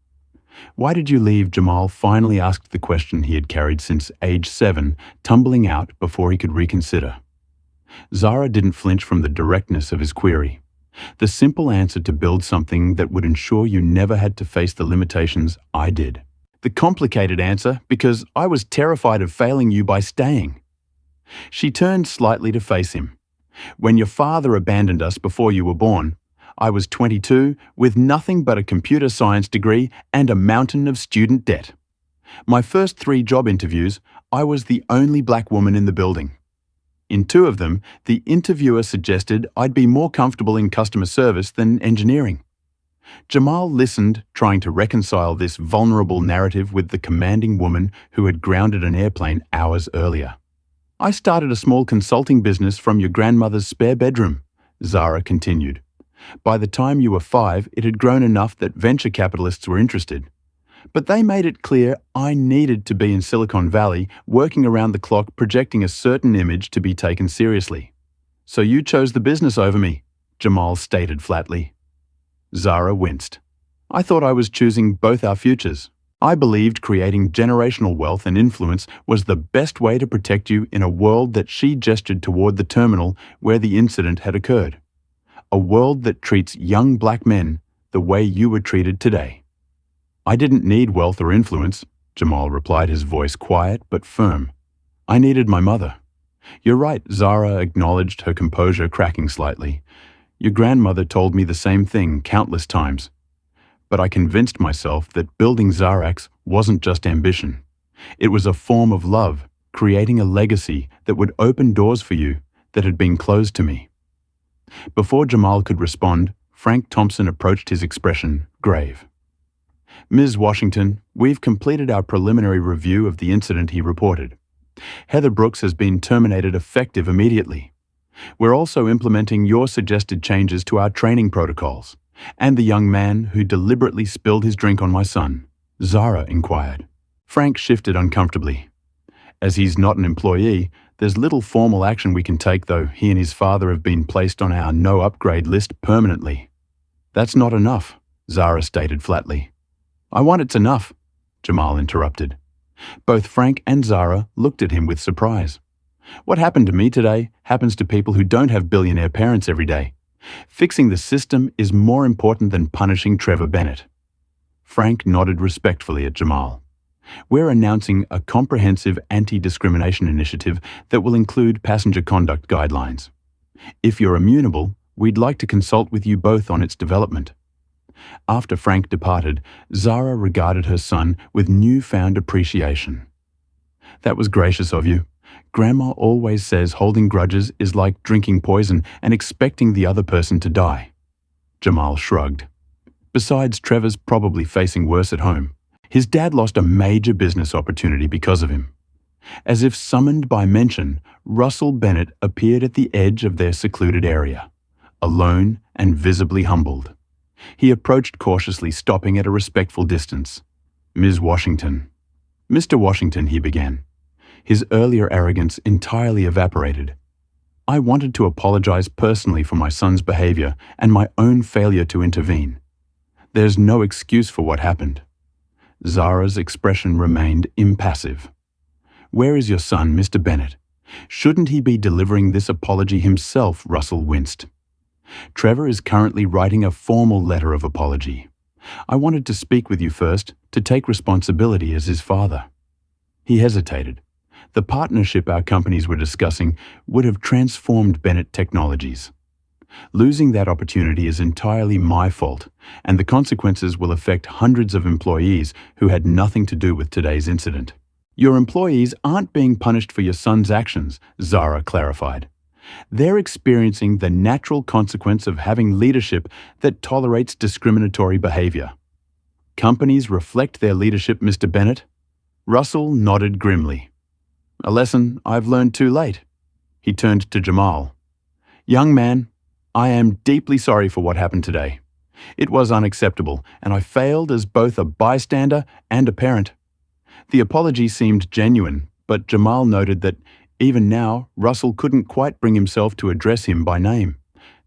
Why did you leave? Jamal finally asked the question he had carried since age 7, tumbling out before he could reconsider. Zara didn't flinch from the directness of his query. The simple answer to build something that would ensure you never had to face the limitations I did. The complicated answer, because I was terrified of failing you by staying. She turned slightly to face him. When your father abandoned us before you were born, I was 22 with nothing but a computer science degree and a mountain of student debt. My first 3 job interviews, I was the only black woman in the building. In 2 of them, the interviewer suggested I'd be more comfortable in customer service than engineering. Jamal listened, trying to reconcile this vulnerable narrative with the commanding woman who had grounded an airplane hours earlier. I started a small consulting business from your grandmother's spare bedroom, Zara continued. By the time you were 5, it had grown enough that venture capitalists were interested. But they made it clear I needed to be in Silicon Valley, working around the clock, projecting a certain image to be taken seriously. So you chose the business over me, Jamal stated flatly. Zara winced. I thought I was choosing both our futures. I believed creating generational wealth and influence was the best way to protect you in a world that she gestured toward the terminal where the incident had occurred. A world that treats young black men the way you were treated today. I didn't need wealth or influence, Jamal replied, his voice quiet but firm. I needed my mother. You're right, Zara acknowledged, her composure cracking slightly. Your grandmother told me the same thing countless times. But I convinced myself that building Xarax wasn't just ambition. It was a form of love, creating a legacy that would open doors for you that had been closed to me. Before Jamal could respond, Frank Thompson approached, his expression grave. Ms. Washington, we've completed our preliminary review of the incident, he reported. Heather Brooks has been terminated effective immediately. We're also implementing your suggested changes to our training protocols. And the young man who deliberately spilled his drink on my son, Zara inquired. Frank shifted uncomfortably. As he's not an employee, there's little formal action we can take, though he and his father have been placed on our no-upgrade list permanently. That's not enough, Zara stated flatly. I want it's enough, Jamal interrupted. Both Frank and Zara looked at him with surprise. What happened to me today happens to people who don't have billionaire parents every day. Fixing the system is more important than punishing Trevor Bennett. Frank nodded respectfully at Jamal. We're announcing a comprehensive anti-discrimination initiative that will include passenger conduct guidelines. If you're amenable, we'd like to consult with you both on its development. After Frank departed, Zara regarded her son with newfound appreciation. That was gracious of you. Grandma always says holding grudges is like drinking poison and expecting the other person to die. Jamal shrugged. Besides, Trevor's probably facing worse at home. His dad lost a major business opportunity because of him. As if summoned by mention, Russell Bennett appeared at the edge of their secluded area, alone and visibly humbled. He approached cautiously, stopping at a respectful distance. "Ms. Washington." "Mr. Washington," he began. His earlier arrogance entirely evaporated. "I wanted to apologize personally for my son's behavior and my own failure to intervene. There's no excuse for what happened." Zara's expression remained impassive. "Where is your son, Mr. Bennett? Shouldn't he be delivering this apology himself?" Russell winced. "Trevor is currently writing a formal letter of apology. I wanted to speak with you first, to take responsibility as his father." He hesitated. The partnership our companies were discussing would have transformed Bennett Technologies. Losing that opportunity is entirely my fault, and the consequences will affect hundreds of employees who had nothing to do with today's incident. "Your employees aren't being punished for your son's actions," Zara clarified. "They're experiencing the natural consequence of having leadership that tolerates discriminatory behavior. Companies reflect their leadership, Mr. Bennett." Russell nodded grimly. "A lesson I've learned too late." He turned to Jamal. "Young man, I am deeply sorry for what happened today. It was unacceptable, and I failed as both a bystander and a parent." The apology seemed genuine, but Jamal noted that even now, Russell couldn't quite bring himself to address him by name.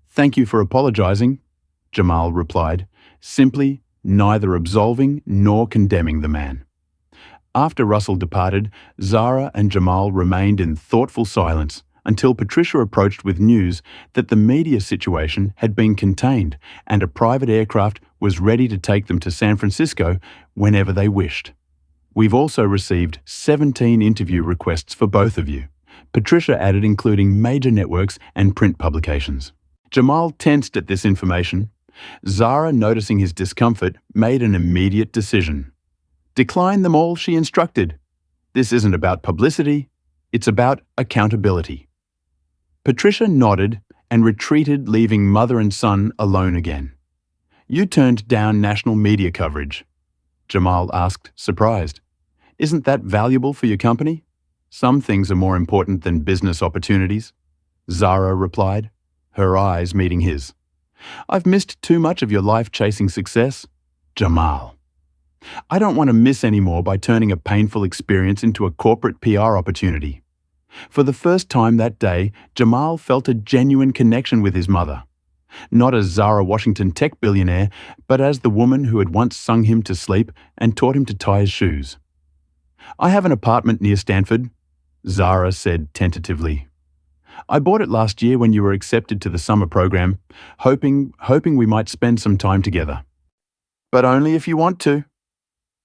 "Thank you for apologizing," Jamal replied, simply neither absolving nor condemning the man. After Russell departed, Zara and Jamal remained in thoughtful silence until Patricia approached with news that the media situation had been contained and a private aircraft was ready to take them to San Francisco whenever they wished. "We've also received 17 interview requests for both of you," Patricia added, including major networks and print publications. Jamal tensed at this information. Zara, noticing his discomfort, made an immediate decision. "Decline them all," she instructed. "This isn't about publicity, it's about accountability." Patricia nodded and retreated, leaving mother and son alone again. "You turned down national media coverage?" Jamal asked, surprised. "Isn't that valuable for your company?" "Some things are more important than business opportunities," Zara replied, her eyes meeting his. "I've missed too much of your life chasing success." Jamal. "I don't want to miss any more by turning a painful experience into a corporate PR opportunity." For the first time that day, Jamal felt a genuine connection with his mother. Not as Zara Washington tech billionaire, but as the woman who had once sung him to sleep and taught him to tie his shoes. "I have an apartment near Stanford," Zara said tentatively. "I bought it last year when you were accepted to the summer program, hoping we might spend some time together." "But only if you want to."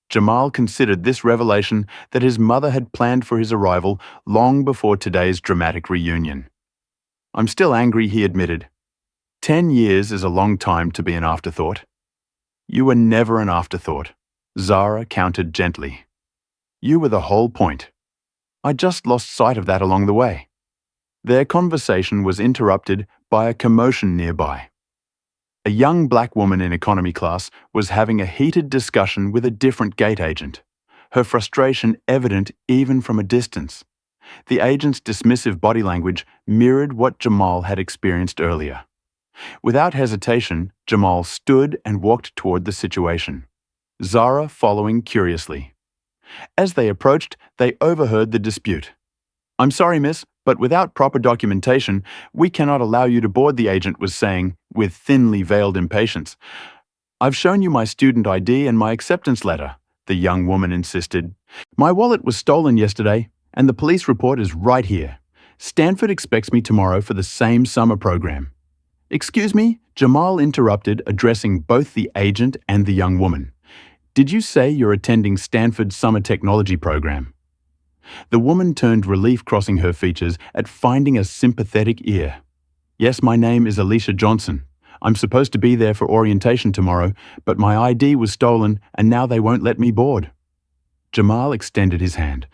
Jamal considered this revelation that his mother had planned for his arrival long before today's dramatic reunion. "I'm still angry," he admitted. 10 years is a long time to be an afterthought." "You were never an afterthought," Zara countered gently. "You were the whole point. I just lost sight of that along the way." Their conversation was interrupted by a commotion nearby. A young black woman in economy class was having a heated discussion with a different gate agent, her frustration evident even from a distance. The agent's dismissive body language mirrored what Jamal had experienced earlier. Without hesitation, Jamal stood and walked toward the situation, Zara following curiously. As they approached, they overheard the dispute. "I'm sorry, miss, but without proper documentation, we cannot allow you to board," the agent was saying, with thinly veiled impatience. "I've shown you my student ID and my acceptance letter," the young woman insisted. "My wallet was stolen yesterday, and the police report is right here. Stanford expects me tomorrow for the same summer program." "Excuse me," Jamal interrupted, addressing both the agent and the young woman. "Did you say you're attending Stanford's summer technology program?" The woman turned, relief crossing her features at finding a sympathetic ear. "Yes, my name is Alicia Johnson. I'm supposed to be there for orientation tomorrow, but my ID was stolen and now they won't let me board." Jamal extended his hand.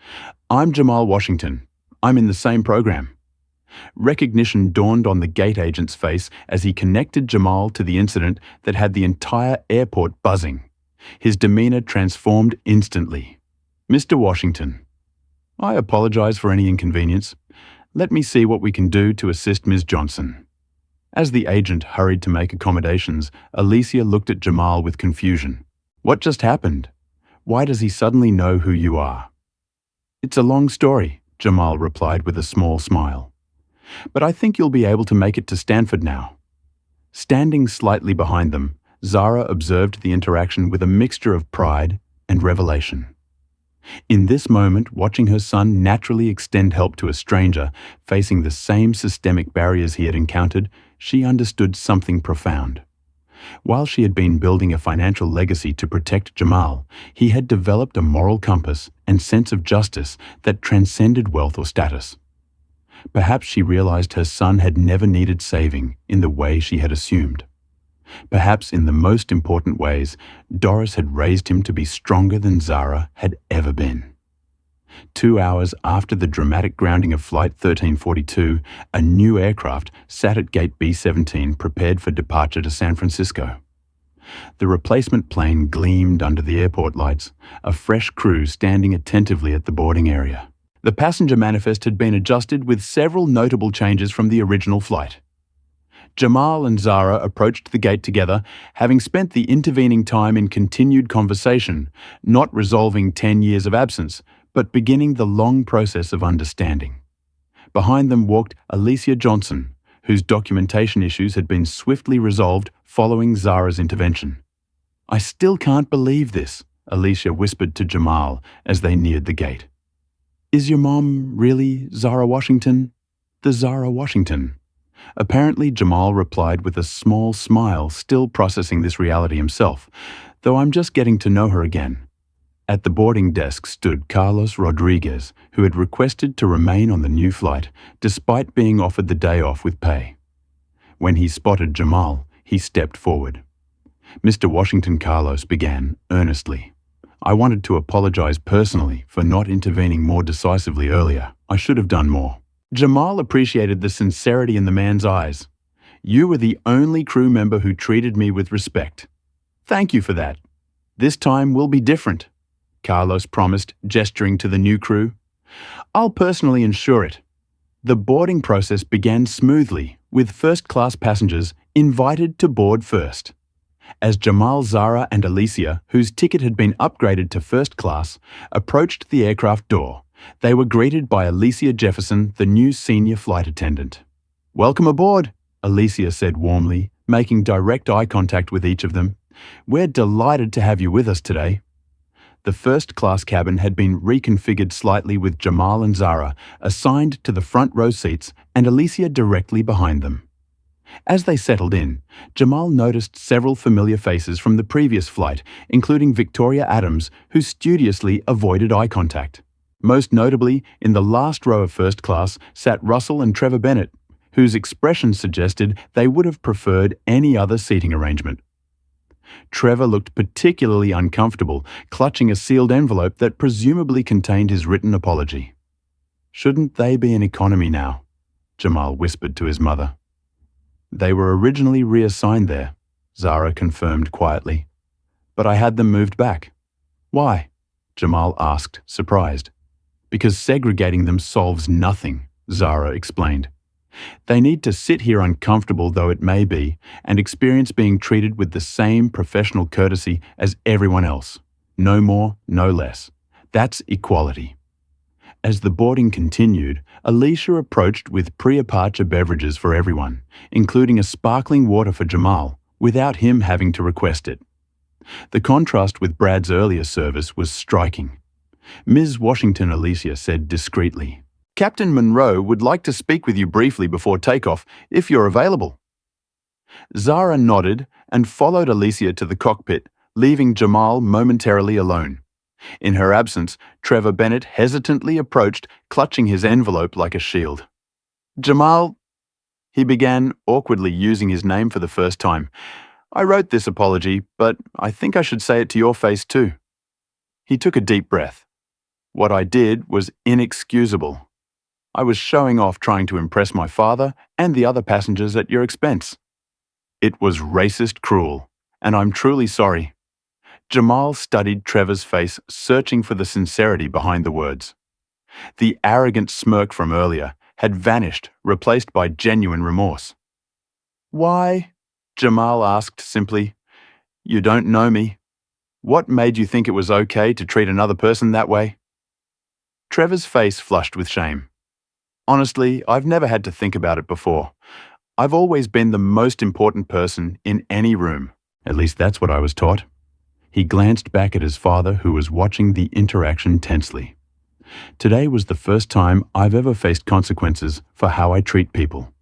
"I'm Jamal Washington. I'm in the same program." Recognition dawned on the gate agent's face as he connected Jamal to the incident that had the entire airport buzzing. His demeanor transformed instantly. "Mr. Washington, I apologize for any inconvenience. Let me see what we can do to assist Ms. Johnson." As the agent hurried to make accommodations, Alicia looked at Jamal with confusion. What just happened? Why does he suddenly know who you are? It's a long story, Jamal replied with a small smile. But I think you'll be able to make it to Stanford now. Standing slightly behind them, Zara observed the interaction with a mixture of pride and revelation. In this moment, watching her son naturally extend help to a stranger facing the same systemic barriers he had encountered, she understood something profound. While she had been building a financial legacy to protect Jamal, he had developed a moral compass and sense of justice that transcended wealth or status. Perhaps she realized her son had never needed saving in the way she had assumed. Perhaps in the most important ways, Doris had raised him to be stronger than Zara had ever been. 2 hours after the dramatic grounding of Flight 1342, a new aircraft sat at Gate B-17 prepared for departure to San Francisco. The replacement plane gleamed under the airport lights, a fresh crew standing attentively at the boarding area. The passenger manifest had been adjusted with several notable changes from the original flight. Jamal and Zara approached the gate together, having spent the intervening time in continued conversation, not resolving 10 years of absence, but beginning the long process of understanding. Behind them walked Alicia Johnson, whose documentation issues had been swiftly resolved following Zara's intervention. "I still can't believe this," Alicia whispered to Jamal as they neared the gate. "Is your mom really Zara Washington? The Zara Washington?" Apparently, Jamal replied with a small smile, still processing this reality himself, "Though I'm just getting to know her again." At the boarding desk stood Carlos Rodriguez, who had requested to remain on the new flight, despite being offered the day off with pay. When he spotted Jamal, he stepped forward. "Mr. Washington," Carlos began earnestly, "I wanted to apologize personally for not intervening more decisively earlier. I should have done more." Jamal appreciated the sincerity in the man's eyes. "You were the only crew member who treated me with respect. Thank you for that. This time will be different," Carlos promised, gesturing to the new crew. "I'll personally ensure it." The boarding process began smoothly, with first-class passengers invited to board first. As Jamal, Zara, and Alicia, whose ticket had been upgraded to first class, approached the aircraft door, they were greeted by Alicia Jefferson, the new senior flight attendant. "Welcome aboard," Alicia said warmly, making direct eye contact with each of them. "We're delighted to have you with us today." The first-class cabin had been reconfigured slightly with Jamal and Zara assigned to the front row seats and Alicia directly behind them. As they settled in, Jamal noticed several familiar faces from the previous flight, including Victoria Adams, who studiously avoided eye contact. Most notably, in the last row of first class sat Russell and Trevor Bennett, whose expressions suggested they would have preferred any other seating arrangement. Trevor looked particularly uncomfortable, clutching a sealed envelope that presumably contained his written apology. "Shouldn't they be in economy now?" Jamal whispered to his mother. "They were originally reassigned there," Zara confirmed quietly. "But I had them moved back." "Why?" Jamal asked, surprised. "Because segregating them solves nothing," Zara explained. "They need to sit here, uncomfortable though it may be, and experience being treated with the same professional courtesy as everyone else. No more, no less. That's equality." As the boarding continued, Alicia approached with pre-departure beverages for everyone, including a sparkling water for Jamal, without him having to request it. The contrast with Brad's earlier service was striking. "Ms. Washington," Alicia said discreetly, "Captain Monroe would like to speak with you briefly before takeoff, if you're available." Zara nodded and followed Alicia to the cockpit, leaving Jamal momentarily alone. In her absence, Trevor Bennett hesitantly approached, clutching his envelope like a shield. "Jamal," he began, awkwardly using his name for the first time, "I wrote this apology, but I think I should say it to your face too." He took a deep breath. "What I did was inexcusable. I was showing off trying to impress my father and the other passengers at your expense. It was racist cruel, and I'm truly sorry." Jamal studied Trevor's face, searching for the sincerity behind the words. The arrogant smirk from earlier had vanished, replaced by genuine remorse. Why? Jamal asked simply. You don't know me. What made you think it was okay to treat another person that way? Trevor's face flushed with shame. Honestly, I've never had to think about it before. I've always been the most important person in any room. At least that's what I was taught. He glanced back at his father, who was watching the interaction tensely. Today was the first time I've ever faced consequences for how I treat people.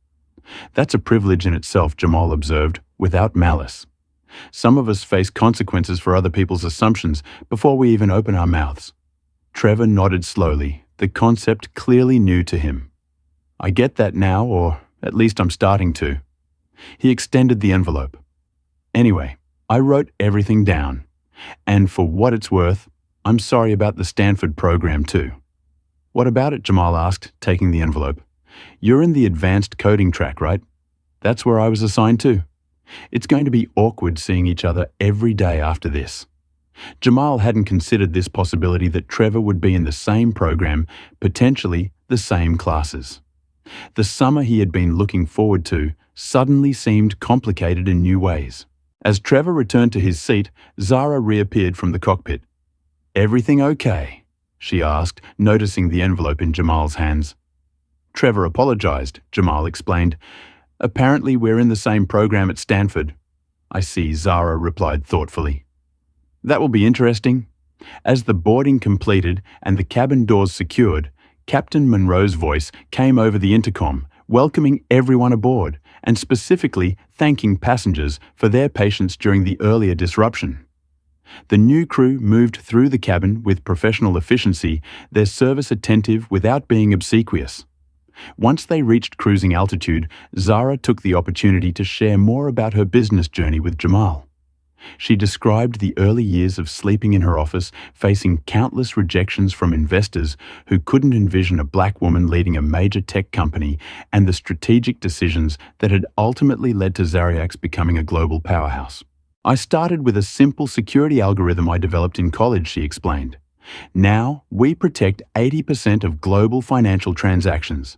That's a privilege in itself, Jamal observed, without malice. Some of us face consequences for other people's assumptions before we even open our mouths. Trevor nodded slowly, the concept clearly new to him. I get that now, or at least I'm starting to. He extended the envelope. Anyway, I wrote everything down. And for what it's worth, I'm sorry about the Stanford program too. What about it? Jamal asked, taking the envelope. You're in the advanced coding track, right? That's where I was assigned to. It's going to be awkward seeing each other every day after this. Jamal hadn't considered this possibility that Trevor would be in the same program, potentially the same classes. The summer he had been looking forward to suddenly seemed complicated in new ways. As Trevor returned to his seat, Zara reappeared from the cockpit. Everything okay? She asked, noticing the envelope in Jamal's hands. Trevor apologized, Jamal explained. Apparently we're in the same program at Stanford. I see, Zara replied thoughtfully. That will be interesting. As the boarding completed and the cabin doors secured, Captain Monroe's voice came over the intercom, welcoming everyone aboard and specifically thanking passengers for their patience during the earlier disruption. The new crew moved through the cabin with professional efficiency, their service attentive without being obsequious. Once they reached cruising altitude, Zara took the opportunity to share more about her business journey with Jamal. She described the early years of sleeping in her office, facing countless rejections from investors who couldn't envision a black woman leading a major tech company, and the strategic decisions that had ultimately led to Zariac's becoming a global powerhouse. I started with a simple security algorithm I developed in college, she explained. Now, we protect 80% of global financial transactions.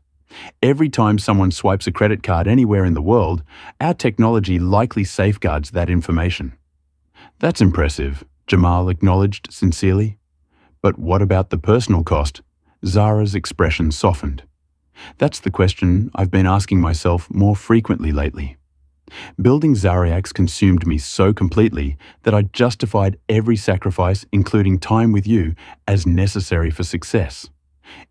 Every time someone swipes a credit card anywhere in the world, our technology likely safeguards that information. That's impressive, Jamal acknowledged sincerely. But what about the personal cost? Zara's expression softened. That's the question I've been asking myself more frequently lately. Building Zariac's consumed me so completely that I justified every sacrifice, including time with you, as necessary for success.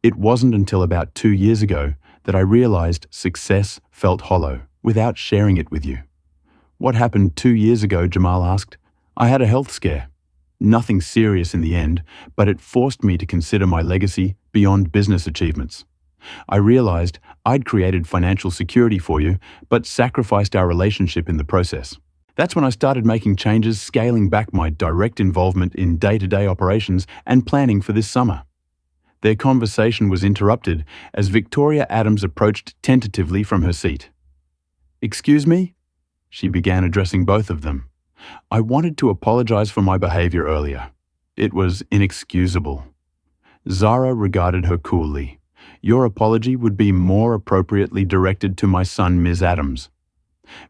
It wasn't until about 2 years ago that I realized success felt hollow without sharing it with you. What happened 2 years ago? Jamal asked. I had a health scare. Nothing serious in the end, but it forced me to consider my legacy beyond business achievements. I realized I'd created financial security for you, but sacrificed our relationship in the process. That's when I started making changes, scaling back my direct involvement in day-to-day operations and planning for this summer. Their conversation was interrupted as Victoria Adams approached tentatively from her seat. Excuse me? She began, addressing both of them. I wanted to apologize for my behavior earlier. It was inexcusable. Zara regarded her coolly. Your apology would be more appropriately directed to my son, Ms. Adams.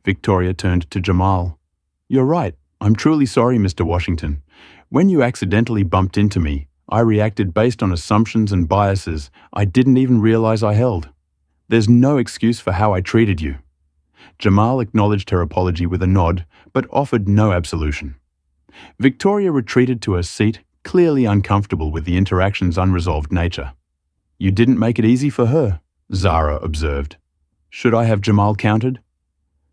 Victoria turned to Jamal. You're right. I'm truly sorry, Mr. Washington. When you accidentally bumped into me, I reacted based on assumptions and biases I didn't even realize I held. There's no excuse for how I treated you. Jamal acknowledged her apology with a nod, but offered no absolution. Victoria retreated to her seat, clearly uncomfortable with the interaction's unresolved nature. You didn't make it easy for her, Zara observed. Should I have Jamal countered?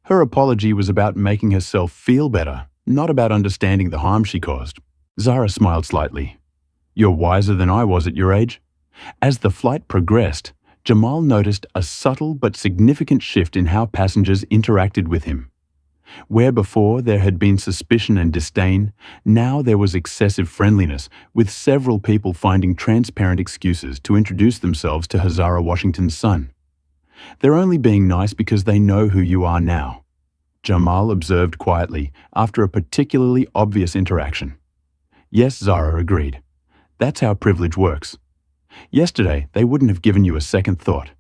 Her apology was about making herself feel better, not about understanding the harm she caused. Zara smiled slightly. You're wiser than I was at your age. As the flight progressed, Jamal noticed a subtle but significant shift in how passengers interacted with him. Where before there had been suspicion and disdain, now there was excessive friendliness, with several people finding transparent excuses to introduce themselves to Hazara Washington's son. They're only being nice because they know who you are now, Jamal observed quietly after a particularly obvious interaction. Yes, Zara agreed. That's how privilege works. Yesterday, they wouldn't have given you a second thought.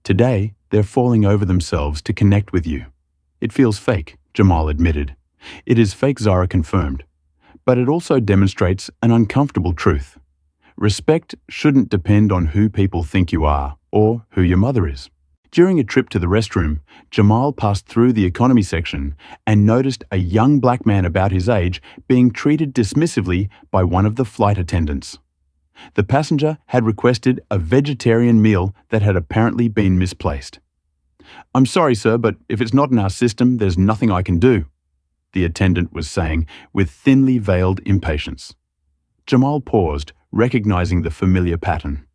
Today, they're falling over themselves to connect with you. It feels fake, Jamal admitted. It is fake, Zara confirmed. But it also demonstrates an uncomfortable truth. Respect shouldn't depend on who people think you are or who your mother is. During a trip to the restroom, Jamal passed through the economy section and noticed a young black man about his age being treated dismissively by one of the flight attendants. The passenger had requested a vegetarian meal that had apparently been misplaced. "I'm sorry, sir, but if it's not in our system, there's nothing I can do," the attendant was saying with thinly veiled impatience. Jamal paused, recognizing the familiar pattern.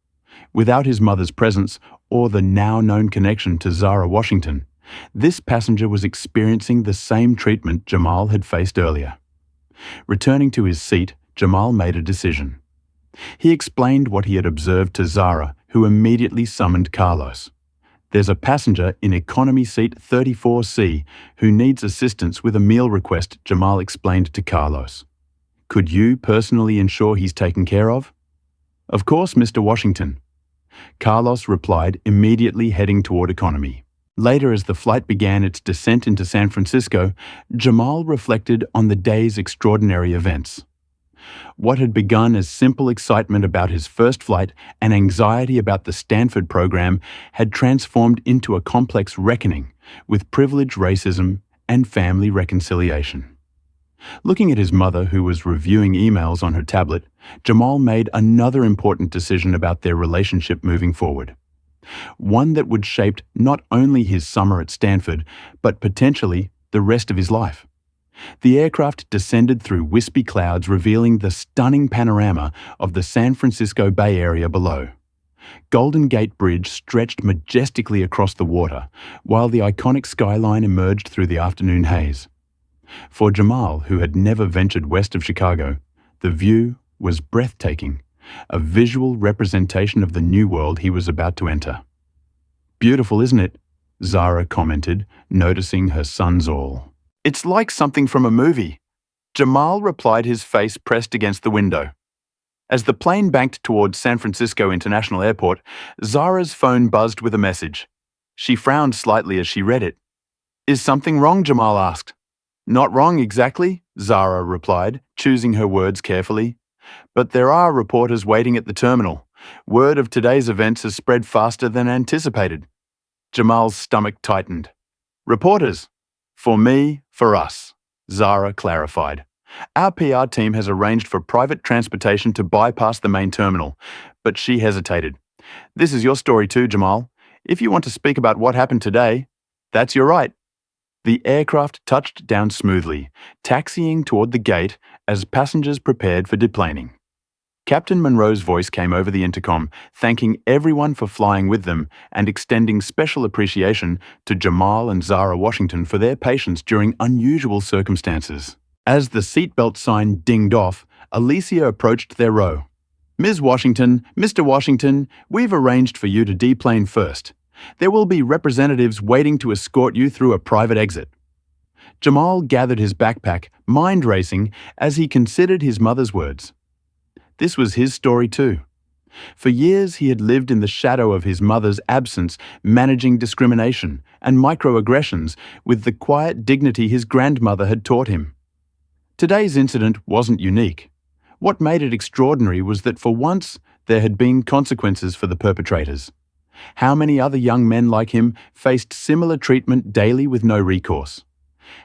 Without his mother's presence or the now-known connection to Zara Washington, this passenger was experiencing the same treatment Jamal had faced earlier. Returning to his seat, Jamal made a decision. He explained what he had observed to Zara, who immediately summoned Carlos. "There's a passenger in economy seat 34C who needs assistance with a meal request," Jamal explained to Carlos. "Could you personally ensure he's taken care of?" "Of course, Mr. Washington," Carlos replied, immediately heading toward economy. Later, as the flight began its descent into San Francisco, Jamal reflected on the day's extraordinary events. What had begun as simple excitement about his first flight and anxiety about the Stanford program had transformed into a complex reckoning with privilege, racism, and family reconciliation. Looking at his mother, who was reviewing emails on her tablet, Jamal made another important decision about their relationship moving forward. One that would shape not only his summer at Stanford, but potentially the rest of his life. The aircraft descended through wispy clouds, revealing the stunning panorama of the San Francisco Bay Area below. Golden Gate Bridge stretched majestically across the water, while the iconic skyline emerged through the afternoon haze. For Jamal, who had never ventured west of Chicago, the view was breathtaking, a visual representation of the new world he was about to enter. "Beautiful, isn't it?" Zara commented, noticing her son's awe. "It's like something from a movie," Jamal replied, his face pressed against the window. As the plane banked towards San Francisco International Airport, Zara's phone buzzed with a message. She frowned slightly as she read it. "Is something wrong?" Jamal asked. "Not wrong exactly," Zara replied, choosing her words carefully. "But there are reporters waiting at the terminal. Word of today's events has spread faster than anticipated." Jamal's stomach tightened. "Reporters? For me, for us," Zara clarified. "Our PR team has arranged for private transportation to bypass the main terminal." But she hesitated. "This is your story too, Jamal. If you want to speak about what happened today, that's your right." The aircraft touched down smoothly, taxiing toward the gate as passengers prepared for deplaning. Captain Monroe's voice came over the intercom, thanking everyone for flying with them and extending special appreciation to Jamal and Zara Washington for their patience during unusual circumstances. As the seatbelt sign dinged off, Alicia approached their row. "Ms. Washington, Mr. Washington, we've arranged for you to deplane first. There will be representatives waiting to escort you through a private exit." Jamal gathered his backpack, mind racing, as he considered his mother's words. This was his story too. For years he had lived in the shadow of his mother's absence, managing discrimination and microaggressions with the quiet dignity his grandmother had taught him. Today's incident wasn't unique. What made it extraordinary was that for once there had been consequences for the perpetrators. How many other young men like him faced similar treatment daily with no recourse?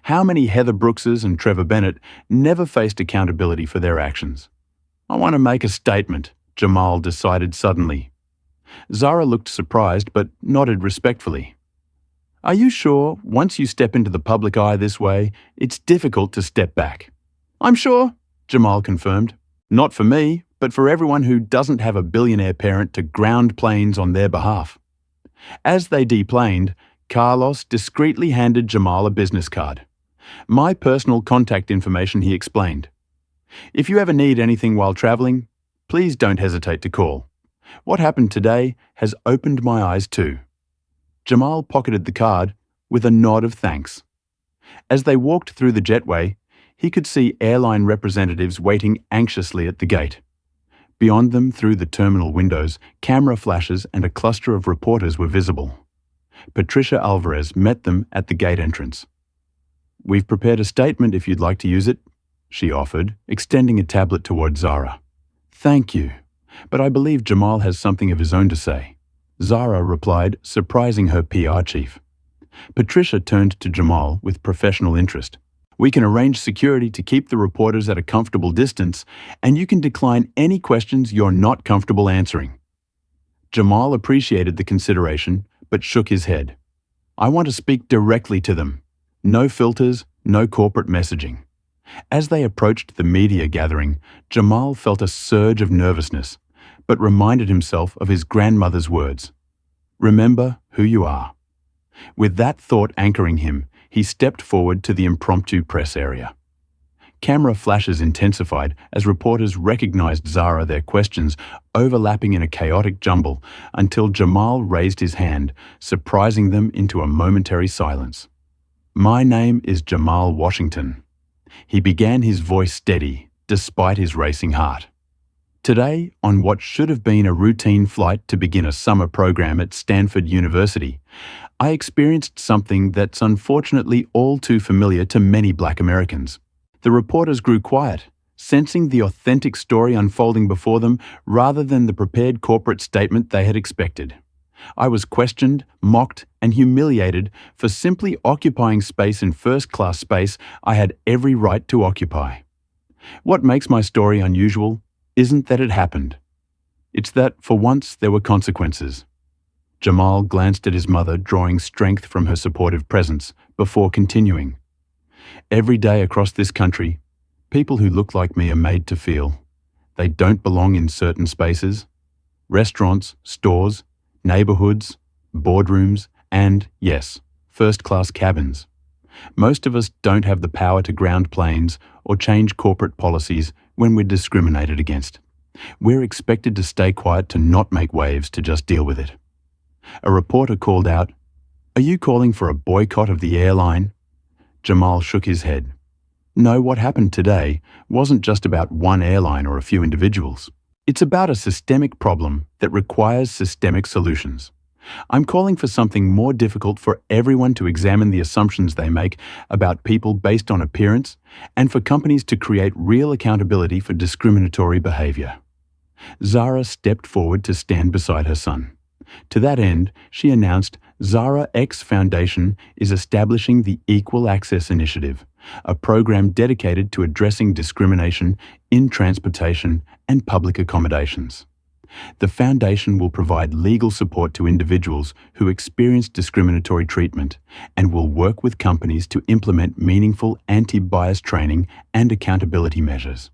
How many Heather Brookses and Trevor Bennett never faced accountability for their actions? "I want to make a statement," Jamal decided suddenly. Zara looked surprised but nodded respectfully. "Are you sure, once you step into the public eye this way, it's difficult to step back?" "I'm sure," Jamal confirmed. "Not for me, but for everyone who doesn't have a billionaire parent to ground planes on their behalf." As they deplaned, Carlos discreetly handed Jamal a business card. "My personal contact information," he explained. "If you ever need anything while traveling, please don't hesitate to call. What happened today has opened my eyes too." Jamal pocketed the card with a nod of thanks. As they walked through the jetway, he could see airline representatives waiting anxiously at the gate. Beyond them, through the terminal windows, camera flashes and a cluster of reporters were visible. Patricia Alvarez met them at the gate entrance. We've prepared a statement if you'd like to use it, she offered, extending a tablet toward Zara. Thank you, but I believe Jamal has something of his own to say, Zara replied, surprising her PR chief. Patricia turned to Jamal with professional interest. We can arrange security to keep the reporters at a comfortable distance, and you can decline any questions you're not comfortable answering. Jamal appreciated the consideration, but shook his head. I want to speak directly to them. No filters, no corporate messaging. As they approached the media gathering, Jamal felt a surge of nervousness, but reminded himself of his grandmother's words. Remember who you are. With that thought anchoring him, he stepped forward to the impromptu press area. Camera flashes intensified as reporters recognized Zara, their questions overlapping in a chaotic jumble until Jamal raised his hand, surprising them into a momentary silence. My name is Jamal Washington. He began, his voice steady, despite his racing heart. Today, on what should have been a routine flight to begin a summer program at Stanford University, I experienced something that's unfortunately all too familiar to many Black Americans. The reporters grew quiet, sensing the authentic story unfolding before them rather than the prepared corporate statement they had expected. I was questioned, mocked, and humiliated for simply occupying space in first-class space I had every right to occupy. What makes my story unusual isn't that it happened. It's that, for once, there were consequences. Jamal glanced at his mother, drawing strength from her supportive presence, before continuing. Every day across this country, people who look like me are made to feel they don't belong in certain spaces. Restaurants, stores, neighborhoods, boardrooms, and, yes, first-class cabins. Most of us don't have the power to ground planes or change corporate policies when we're discriminated against. We're expected to stay quiet, to not make waves, to just deal with it. A reporter called out, "Are you calling for a boycott of the airline?" Jamal shook his head. No, what happened today wasn't just about one airline or a few individuals. It's about a systemic problem that requires systemic solutions. I'm calling for something more difficult, for everyone to examine the assumptions they make about people based on appearance, and for companies to create real accountability for discriminatory behavior. Zara stepped forward to stand beside her son. To that end, she announced Zara X Foundation is establishing the Equal Access Initiative, a program dedicated to addressing discrimination in transportation and public accommodations. The foundation will provide legal support to individuals who experience discriminatory treatment and will work with companies to implement meaningful anti-bias training and accountability measures.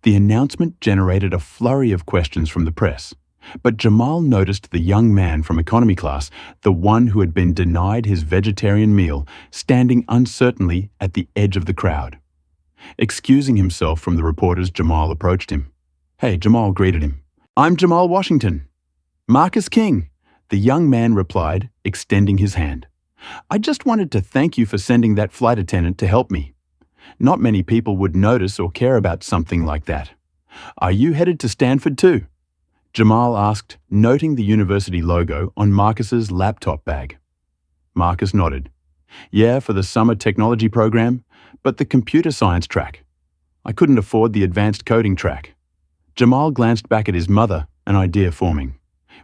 The announcement generated a flurry of questions from the press, but Jamal noticed the young man from economy class, the one who had been denied his vegetarian meal, standing uncertainly at the edge of the crowd. Excusing himself from the reporters, Jamal approached him. "Hey," Jamal greeted him. "I'm Jamal Washington." "Marcus King," the young man replied, extending his hand. "I just wanted to thank you for sending that flight attendant to help me. Not many people would notice or care about something like that. Are you headed to Stanford too?" Jamal asked, noting the university logo on Marcus's laptop bag. Marcus nodded. "Yeah, for the summer technology program, but the computer science track. I couldn't afford the advanced coding track." Jamal glanced back at his mother, an idea forming.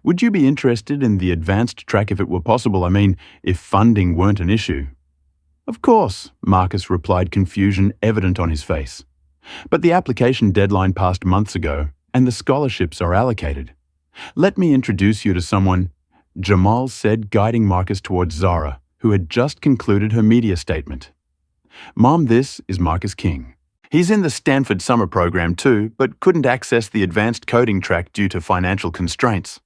"Would you be interested in the advanced track if it were possible? I mean, if funding weren't an issue." "Of course," Marcus replied, confusion evident on his face. "But the application deadline passed months ago, and the scholarships are allocated. Let me introduce you to someone," Jamal said, guiding Marcus towards Zara, who had just concluded her media statement. "Mom, this is Marcus King. He's in the Stanford summer program too, but couldn't access the advanced coding track due to financial constraints.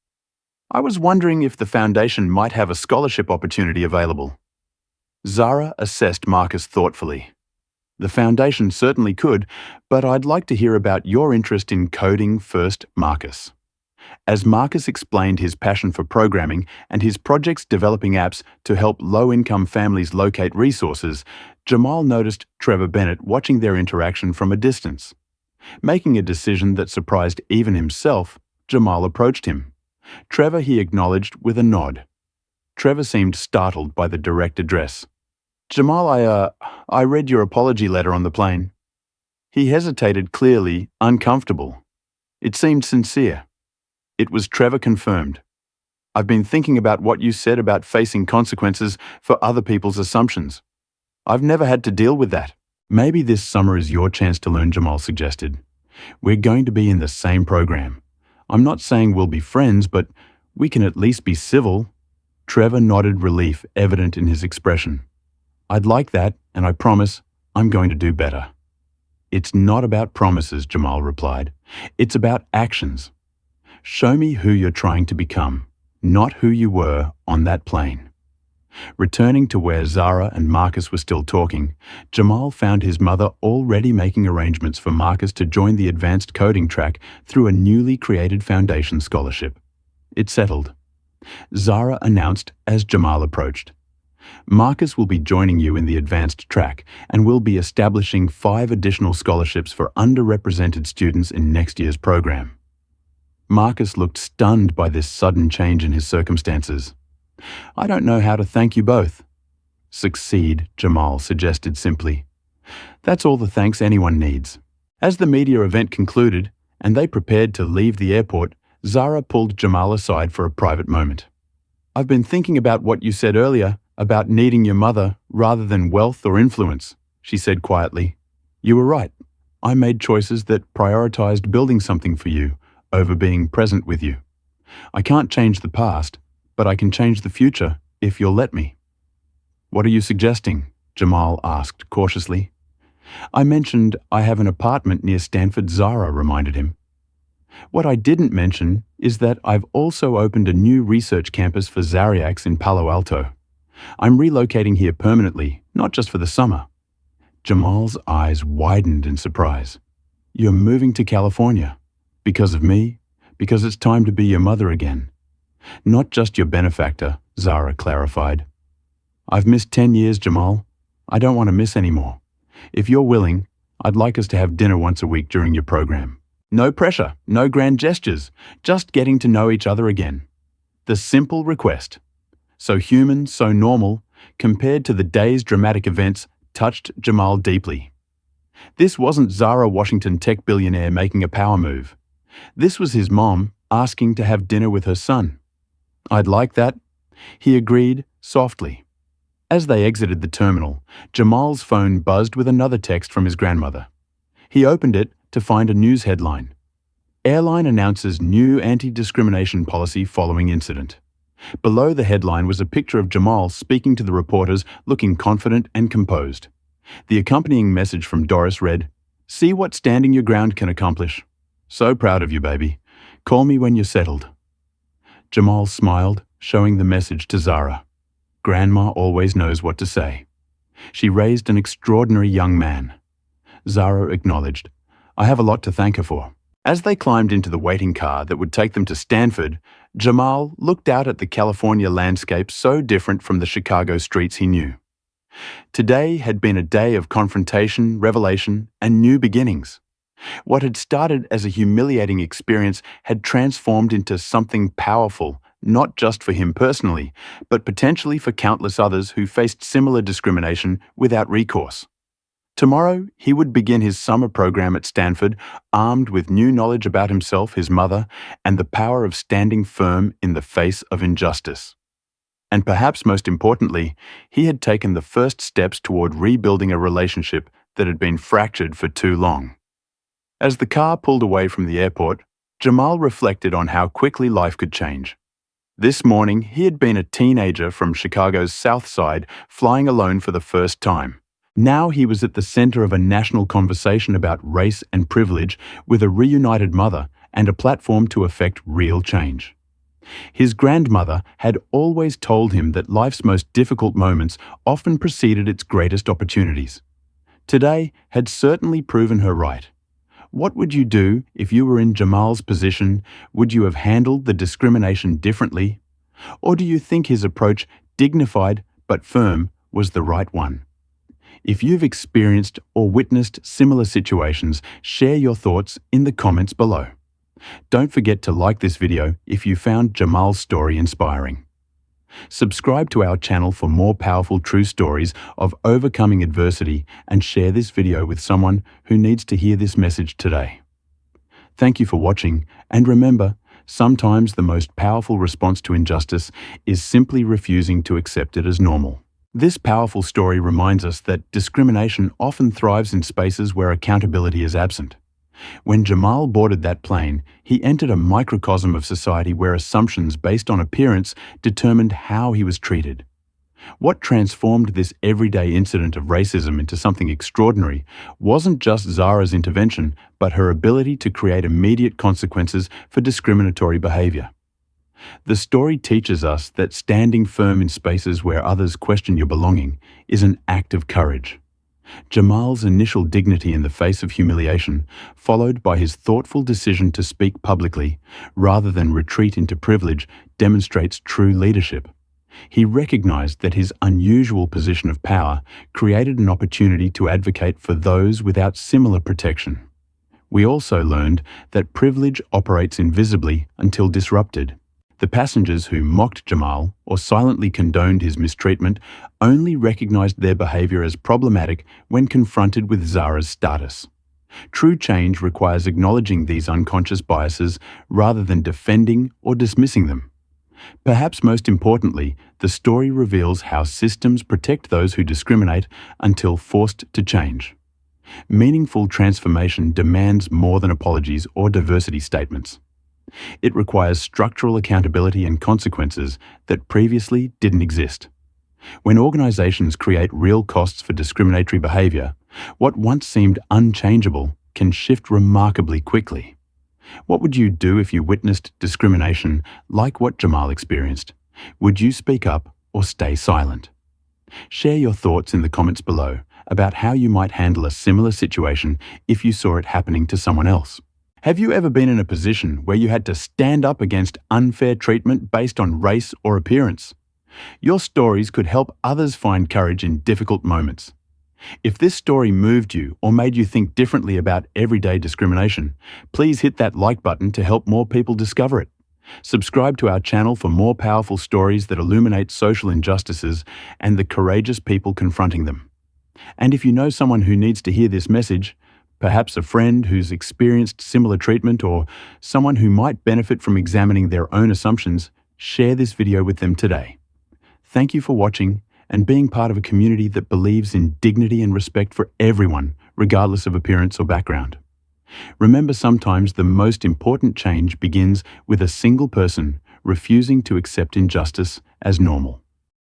I was wondering if the foundation might have a scholarship opportunity available." Zara assessed Marcus thoughtfully. "The foundation certainly could, but I'd like to hear about your interest in coding first, Marcus." As Marcus explained his passion for programming and his projects developing apps to help low-income families locate resources, Jamal noticed Trevor Bennett watching their interaction from a distance. Making a decision that surprised even himself, Jamal approached him. Trevor he acknowledged with a nod. Trevor seemed startled by the direct address. Jamal, I read your apology letter on the plane. He hesitated, clearly uncomfortable. It seemed sincere. It was Trevor confirmed. I've been thinking about what you said about facing consequences for other people's assumptions. I've never had to deal with that. Maybe this summer is your chance to learn, Jamal suggested. We're going to be in the same program. I'm not saying we'll be friends, but we can at least be civil. Trevor nodded, relief evident in his expression. I'd like that, and I promise I'm going to do better. It's not about promises, Jamal replied. It's about actions. Show me who you're trying to become, not who you were on that plane. Returning to where Zara and Marcus were still talking, Jamal found his mother already making arrangements for Marcus to join the advanced coding track through a newly created foundation scholarship. It settled. Zara announced as Jamal approached. Marcus will be joining you in the advanced track and will be establishing 5 additional scholarships for underrepresented students in next year's program. Marcus looked stunned by this sudden change in his circumstances. I don't know how to thank you both. Succeed, Jamal suggested simply. That's all the thanks anyone needs. As the media event concluded and they prepared to leave the airport, Zara pulled Jamal aside for a private moment. I've been thinking about what you said earlier about needing your mother rather than wealth or influence, she said quietly. You were right. I made choices that prioritized building something for you over being present with you. I can't change the past, but I can change the future if you'll let me. What are you suggesting? Jamal asked cautiously. I mentioned I have an apartment near Stanford, Zara reminded him. What I didn't mention is that I've also opened a new research campus for Zariacs in Palo Alto. I'm relocating here permanently, not just for the summer. Jamal's eyes widened in surprise. You're moving to California? Because of me? Because it's time to be your mother again? Not just your benefactor, Zara clarified. I've missed 10 years, Jamal. I don't want to miss any more. If you're willing, I'd like us to have dinner once a week during your program. No pressure, no grand gestures, just getting to know each other again. The simple request. So human, so normal, compared to the day's dramatic events, touched Jamal deeply. This wasn't Zara Washington tech billionaire making a power move. This was his mom asking to have dinner with her son. I'd like that, he agreed softly. As they exited the terminal, Jamal's phone buzzed with another text from his grandmother. He opened it to find a news headline. Airline announces new anti-discrimination policy following incident. Below the headline was a picture of Jamal speaking to the reporters, looking confident and composed. The accompanying message from Doris read, See what standing your ground can accomplish. So proud of you, baby. Call me when you're settled. Jamal smiled, showing the message to Zara. Grandma always knows what to say. She raised an extraordinary young man. Zara acknowledged. I have a lot to thank her for. As they climbed into the waiting car that would take them to Stanford, Jamal looked out at the California landscape so different from the Chicago streets he knew. Today had been a day of confrontation, revelation, and new beginnings. What had started as a humiliating experience had transformed into something powerful, not just for him personally, but potentially for countless others who faced similar discrimination without recourse. Tomorrow, he would begin his summer program at Stanford, armed with new knowledge about himself, his mother, and the power of standing firm in the face of injustice. And perhaps most importantly, he had taken the first steps toward rebuilding a relationship that had been fractured for too long. As the car pulled away from the airport, Jamal reflected on how quickly life could change. This morning, he had been a teenager from Chicago's South Side, flying alone for the first time. Now he was at the center of a national conversation about race and privilege with a reunited mother and a platform to effect real change. His grandmother had always told him that life's most difficult moments often preceded its greatest opportunities. Today had certainly proven her right. What would you do if you were in Jamal's position? Would you have handled the discrimination differently? Or do you think his approach, dignified but firm, was the right one? If you've experienced or witnessed similar situations, share your thoughts in the comments below. Don't forget to like this video if you found Jamal's story inspiring. Subscribe to our channel for more powerful true stories of overcoming adversity and share this video with someone who needs to hear this message today. Thank you for watching, and remember, sometimes the most powerful response to injustice is simply refusing to accept it as normal. This powerful story reminds us that discrimination often thrives in spaces where accountability is absent. When Jamal boarded that plane, he entered a microcosm of society where assumptions based on appearance determined how he was treated. What transformed this everyday incident of racism into something extraordinary wasn't just Zara's intervention, but her ability to create immediate consequences for discriminatory behavior. The story teaches us that standing firm in spaces where others question your belonging is an act of courage. Jamal's initial dignity in the face of humiliation, followed by his thoughtful decision to speak publicly rather than retreat into privilege, demonstrates true leadership. He recognized that his unusual position of power created an opportunity to advocate for those without similar protection. We also learned that privilege operates invisibly until disrupted. The passengers who mocked Jamal or silently condoned his mistreatment only recognized their behavior as problematic when confronted with Zara's status. True change requires acknowledging these unconscious biases rather than defending or dismissing them. Perhaps most importantly, the story reveals how systems protect those who discriminate until forced to change. Meaningful transformation demands more than apologies or diversity statements. It requires structural accountability and consequences that previously didn't exist. When organizations create real costs for discriminatory behavior, what once seemed unchangeable can shift remarkably quickly. What would you do if you witnessed discrimination like what Jamal experienced? Would you speak up or stay silent? Share your thoughts in the comments below about how you might handle a similar situation if you saw it happening to someone else. Have you ever been in a position where you had to stand up against unfair treatment based on race or appearance? Your stories could help others find courage in difficult moments. If this story moved you or made you think differently about everyday discrimination, please hit that like button to help more people discover it. Subscribe to our channel for more powerful stories that illuminate social injustices and the courageous people confronting them. And if you know someone who needs to hear this message, perhaps a friend who's experienced similar treatment or someone who might benefit from examining their own assumptions, share this video with them today. Thank you for watching and being part of a community that believes in dignity and respect for everyone, regardless of appearance or background. Remember, sometimes the most important change begins with a single person refusing to accept injustice as normal.